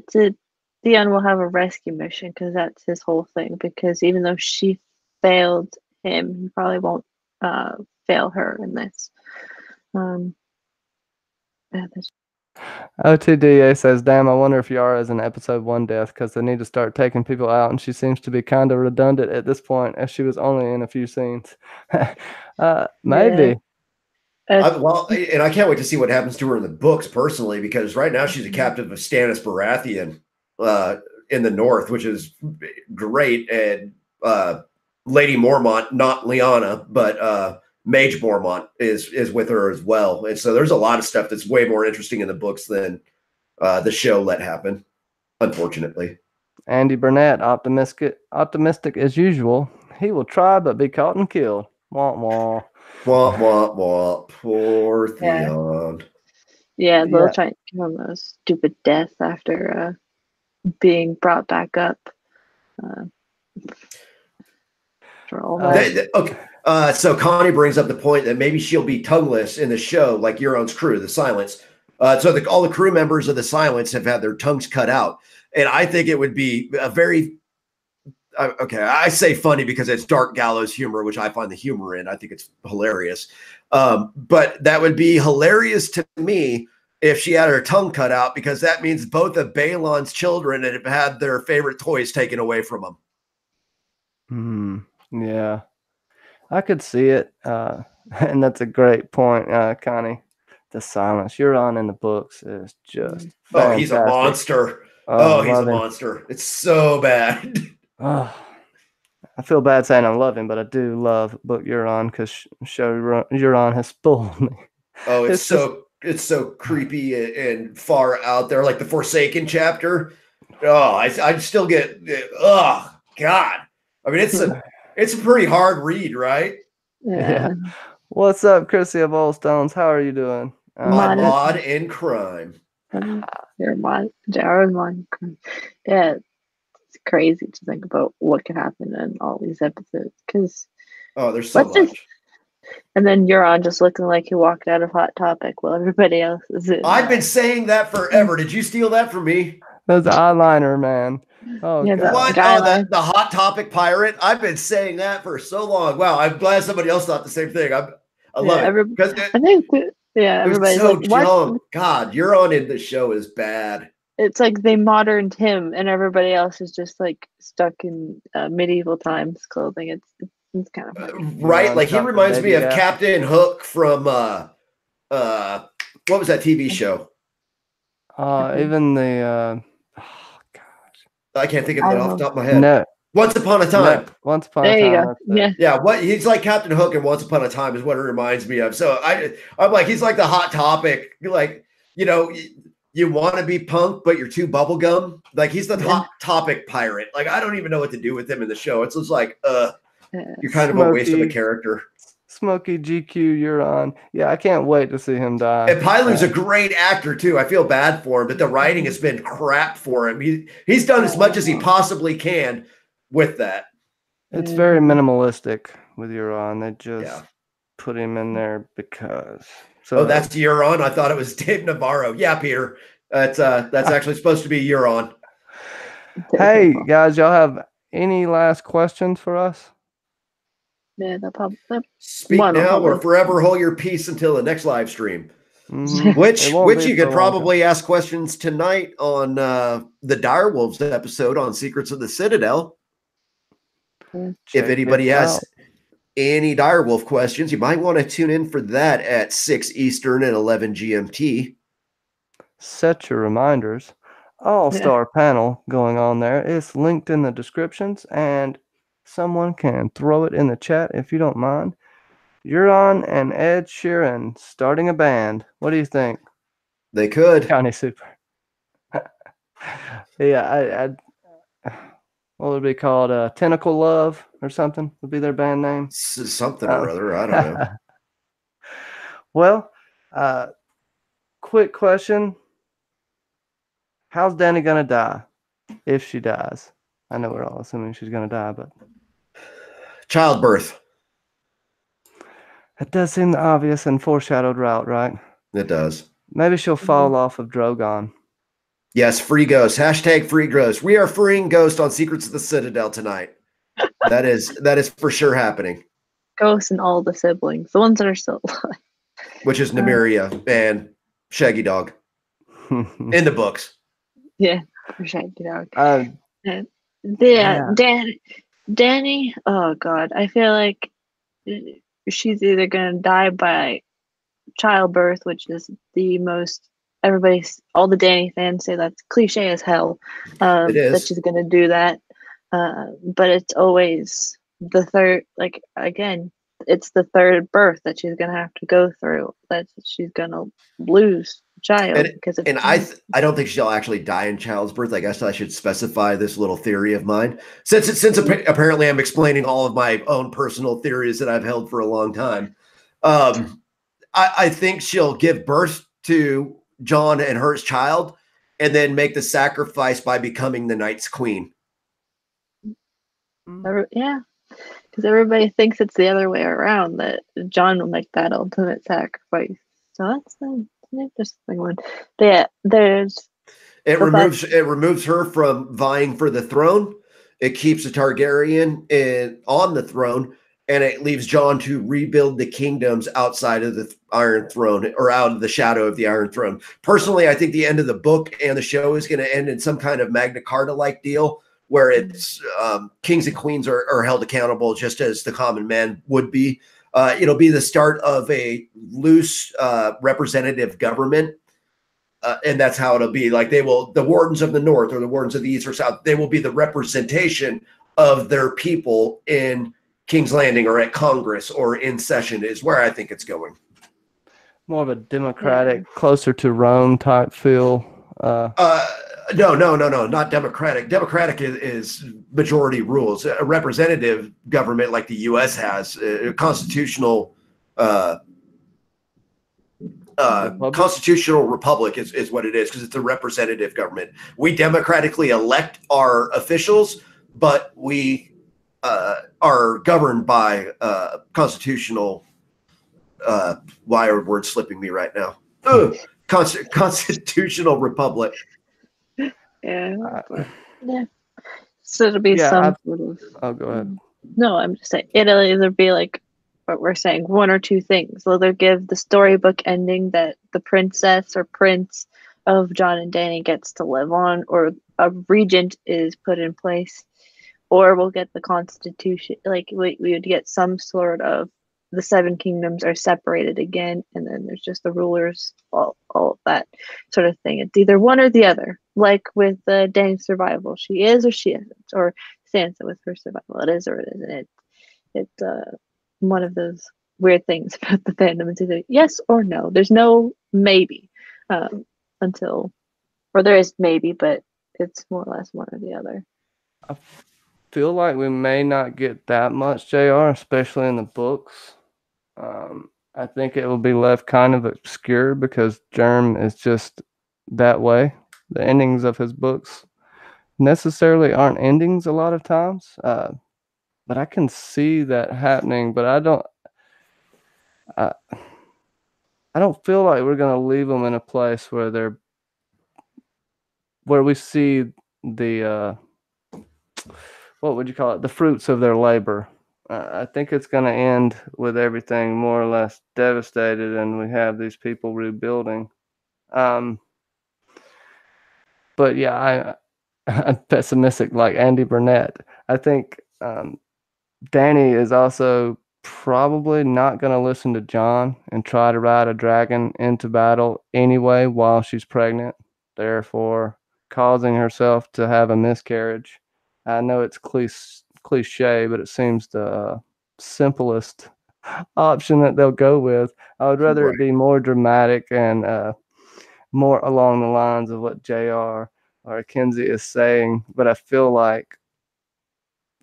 Theon will have a rescue mission because that's his whole thing. Because even though she failed him, he probably won't fail her in this. Yeah, OTDA says, "Damn, I wonder if Yara is an episode 1 death because they need to start taking people out, and she seems to be kind of redundant at this point, as she was only in a few scenes." Maybe. Well, and I can't wait to see what happens to her in the books personally, because right now she's a captive of Stannis Baratheon in the north, which is great. And Lady Mormont, not Lyanna, but Mage Mormont is with her as well. And so there's a lot of stuff that's way more interesting in the books than the show let happen, unfortunately. Andy Burnett, optimistic as usual. He will try but be caught and killed. Wah wah. Wah wah wah. Poor Theon. Yeah, they'll try and give him a stupid death after being brought back up. For all that. Okay. So Connie brings up the point that maybe she'll be tongueless in the show, like Euron's crew, the Silence. So all the crew members of the Silence have had their tongues cut out. And I think it would be a very, I say funny because it's dark gallows humor, which I find the humor in. I think it's hilarious. But that would be hilarious to me if she had her tongue cut out, because that means both of Balon's children have had their favorite toys taken away from them. Yeah, I could see it. And that's a great point, Connie. The Silence Euron in the books is just fantastic. He's a monster. He's a monster. It's so bad. I feel bad saying I love him, but I do love book Euron because show Euron has spoiled me. Oh, it's so creepy and far out there, like the Forsaken chapter. I still get God. I mean, it's a pretty hard read, right? Yeah. What's up, Chrissy of Old Stones? How are you doing? Mod in crime. You're mod. JR mod. Yeah, it's crazy to think about what could happen in all these episodes. Because there's so much. And then Euron just looking like he walked out of Hot Topic while everybody else is in. I've been saying that forever. Did you steal that from me? That's eyeliner, man. Oh, yeah, what? The Hot Topic pirate? I've been saying that for so long. Wow, I'm glad somebody else thought the same thing. I love it. I think, everybody's so like, what? God, Euron in the show is bad. It's like they moderned him, and everybody else is just like stuck in medieval times clothing. It's kind of funny. Right. Like he reminds me of Captain Hook from what was that TV show? Even the I can't think of it off the top of my head. No. Once Upon a Time. No. Once Upon a Time. Yeah. What he's like Captain Hook and Once Upon a Time is what it reminds me of. So I'm like, he's like the Hot Topic. Like, you want to be punk, but you're too bubblegum. Like he's the Hot Topic pirate. Like I don't even know what to do with him in the show. It's just like, you're kind of a waste of a character. Smoky GQ Euron. Yeah, I can't wait to see him die. And Pylu's a great actor too. I feel bad for him, but the writing has been crap for him. He's done as much as he possibly can with that. It's very minimalistic with Euron. They just put him in there because. So that's Euron. I thought it was Dave Navarro. Yeah, Peter. That's actually supposed to be Euron. Hey guys, y'all have any last questions for us? Yeah, speak now or forever hold your peace until the next live stream. Which you could probably ask questions tonight on the Direwolves episode on Secrets of the Citadel. If anybody has any Direwolf questions, you might want to tune in for that at 6 Eastern and 11 GMT. Set your reminders. All-star panel going on there. It's linked in the descriptions, and someone can throw it in the chat if you don't mind. Euron and Ed Sheeran starting a band. What do you think? They could. County Super. Yeah, what would it be called? Tentacle Love or something would be their band name. Something or other. I don't know. Well, quick question. How's Dany going to die if she dies? I know we're all assuming she's going to die, but Childbirth. It does seem the obvious and foreshadowed route, right? It does. Maybe she'll fall off of Drogon. Yes, free Ghost. Hashtag free Ghost. We are freeing Ghost on Secrets of the Citadel tonight. That is for sure happening. Ghost and all the siblings, the ones that are still alive. Which is Nymeria and Shaggy Dog in the books. Yeah, for Shaggy Dog. Yeah. Danny. Oh God, I feel like she's either gonna die by childbirth, which is the most all the Danny fans say that's cliche as hell. It is. That she's gonna do that, but it's always the third. Like again, it's the third birth that she's gonna have to go through. That she's gonna lose a child because of. And I don't think she'll actually die in childbirth. I guess I should specify this little theory of mine, since apparently I'm explaining all of my own personal theories that I've held for a long time. I think she'll give birth to Jon and her child, and then make the sacrifice by becoming the Night's Queen. Yeah, because everybody thinks it's the other way around, that Jon will make that ultimate sacrifice. So that's an interesting one. But yeah, it removes her from vying for the throne. It keeps a Targaryen on the throne, and it leaves Jon to rebuild the kingdoms outside of the Iron Throne, or out of the shadow of the Iron Throne. Personally, I think the end of the book and the show is going to end in some kind of Magna Carta-like deal, where it's kings and queens are held accountable just as the common man would be. It'll be the start of a loose representative government. And that's how it'll be. Like the wardens of the North or the wardens of the East or South, they will be the representation of their people in King's Landing or at Congress or in session, is where I think it's going. More of a democratic, closer to Rome type feel. No, not democratic. Democratic is majority rules. A representative government like the U.S. has, a constitutional constitutional republic is what it is, because it's a representative government. We democratically elect our officials, but we are governed by constitutional. Why are words slipping me right now? Constitutional republic. Yeah. So it'll be some sort of. Oh, go ahead. No, I'm just saying it'll either be like what we're saying, one or two things. They'll either give the storybook ending that the princess or prince of Jon and Dany gets to live on, or a regent is put in place, or we'll get the Constitution. Like we would get some sort of the Seven Kingdoms are separated again, and then there's just the rulers, all of that sort of thing. It's either one or the other. Like with Dany's survival, she is or she isn't, or Sansa with her survival, it is or it isn't. It's one of those weird things about the fandom. It's either yes or no. There's no maybe until, or there is maybe, but it's more or less one or the other. I feel like we may not get that much, JR, especially in the books. I think it will be left kind of obscure because Germ is just that way. The endings of his books necessarily aren't endings a lot of times, but I can see that happening. But I don't feel like we're gonna leave them in a place where we see the what would you call it? The fruits of their labor. I think it's going to end with everything more or less devastated, and we have these people rebuilding. But yeah, I'm pessimistic like Andy Burnett. I think Dany is also probably not going to listen to Jon and try to ride a dragon into battle anyway while she's pregnant, therefore causing herself to have a miscarriage. I know it's cliche, but it seems the simplest option that they'll go with. I would rather it be more dramatic and more along the lines of what JR or Mackenzie is saying, but I feel like,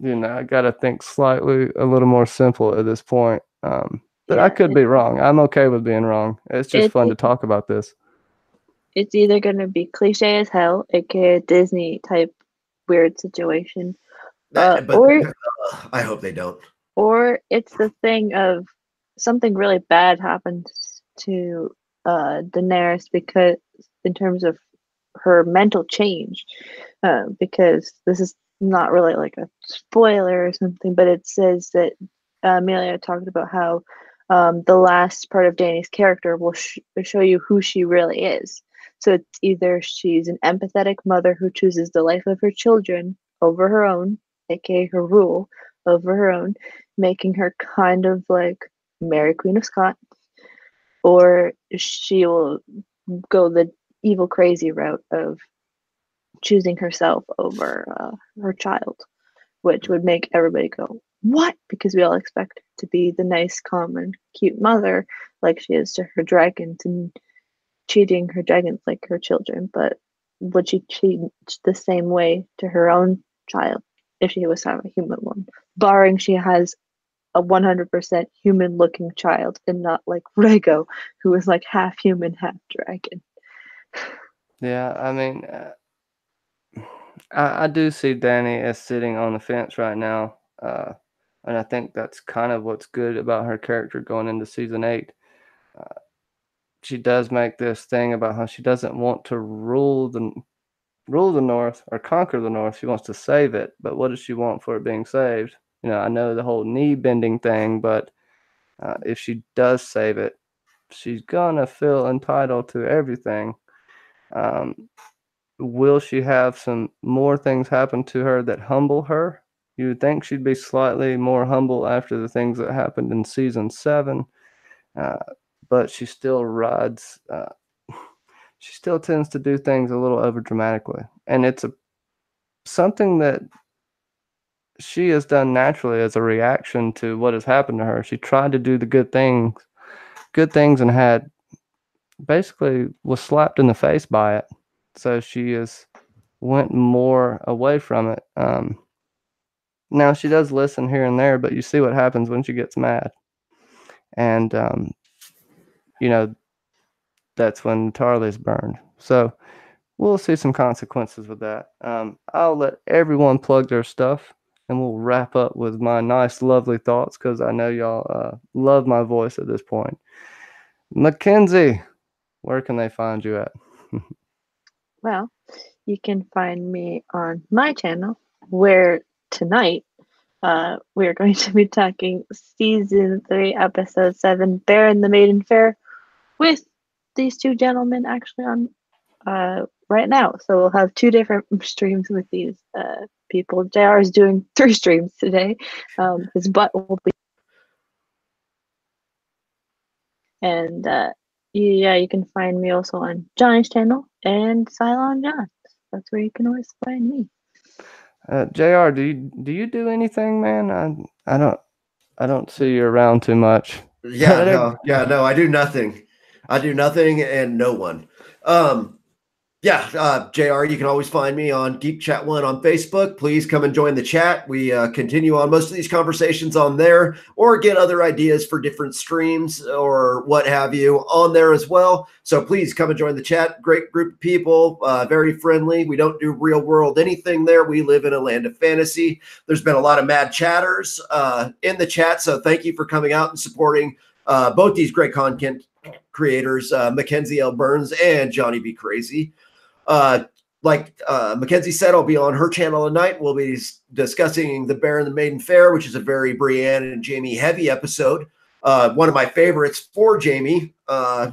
I got to think slightly a little more simple at this point. But I could be wrong. I'm okay with being wrong. It's just fun to talk about this. It's either going to be cliche as hell, aka Disney type weird situation. But I hope they don't. Or it's the thing of something really bad happens to Daenerys because in terms of her mental change, because this is not really like a spoiler or something, but it says that Amelia talked about how the last part of Dany's character will show you who she really is. So it's either she's an empathetic mother who chooses the life of her children over her own, aka her rule over her own, making her kind of like Mary Queen of Scots, or she will go the evil crazy route of choosing herself over her child, which would make everybody go, "What?" Because we all expect her to be the nice, calm, and cute mother like she is to her dragons and treating her dragons like her children. But would she treat the same way to her own child if she was to have a human one? Barring she has a 100% human looking child and not like Rego, who is like half human, half dragon. Yeah, I mean, I do see Dany as sitting on the fence right now, and I think that's kind of what's good about her character going into season 8. She does make this thing about how she doesn't want to rule the North or conquer the North. She wants to save it, but what does she want for it being saved? I know the whole knee bending thing, but if she does save it, she's gonna feel entitled to everything. Um, will she have some more things happen to her that humble her? You would think she'd be slightly more humble after the things that happened in season 7, uh, but she still rides. She still tends to do things a little over dramatically, and it's something that she has done naturally as a reaction to what has happened to her. She tried to do the good things, and had basically was slapped in the face by it. So she has went more away from it. Now she does listen here and there, but you see what happens when she gets mad, and you know that's when Tarly's burned. So we'll see some consequences with that. I'll let everyone plug their stuff, and we'll wrap up with my nice, lovely thoughts because I know y'all love my voice at this point. Mackenzie, where can they find you at? Well, you can find me on my channel, where tonight we're going to be talking season 3, episode 7, Bear and the Maiden Fair, with these two gentlemen actually on right now. So we'll have 2 different streams with these people. JR is doing 3 streams today. His butt will be. And yeah, you can find me also on Johnny's channel and Cylon John. That's where you can always find me. JR, do you do anything, man? I don't see you around too much. No, I do nothing. I do nothing and no one. JR, you can always find me on Geekchat1 on Facebook. Please come and join the chat. We continue on most of these conversations on there, or get other ideas for different streams or what have you on there as well. So please come and join the chat. Great group of people, very friendly. We don't do real world anything there. We live in a land of fantasy. There's been a lot of mad chatters in the chat. So thank you for coming out and supporting both these great content creators, MackenzieLBurns and Johnny Be Crazy. Like Mackenzie said, I'll be on her channel tonight. We'll be discussing the Bear and the Maiden Fair, which is a very Brienne and Jamie heavy episode. One of my favorites for Jamie,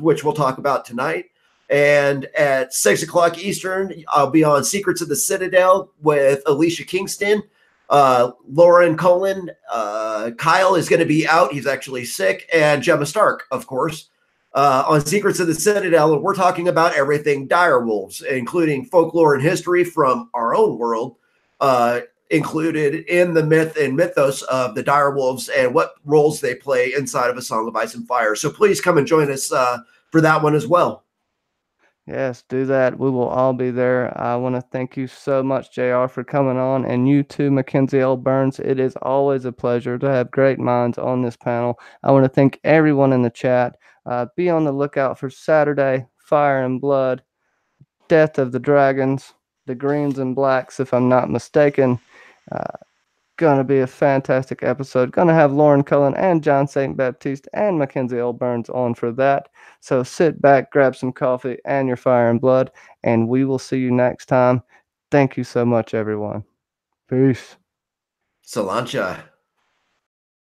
which we'll talk about tonight. And at 6 o'clock Eastern, I'll be on Secrets of the Citadel with Alicia Kingston. Lauren Cullen, Kyle is going to be out. He's actually sick. And Gemma Stark, of course. On Secrets of the Citadel, and we're talking about everything direwolves, including folklore and history from our own world, included in the myth and mythos of the direwolves and what roles they play inside of A Song of Ice and Fire. So please come and join us for that one as well. Yes, do that. We will all be there. I want to thank you so much, JR, for coming on, and you too, MackenzieLBurns. It is always a pleasure to have great minds on this panel. I want to thank everyone in the chat. Be on the lookout for Saturday, Fire and Blood, Death of the Dragons, the Greens and Blacks, if I'm not mistaken. gonna be a fantastic episode. Gonna have Lauren Cullen and John St. Baptiste and MackenzieLBurns on for that. So sit back, grab some coffee and your fire and blood, and we will see you next time. Thank you so much, everyone. Peace. Salancha.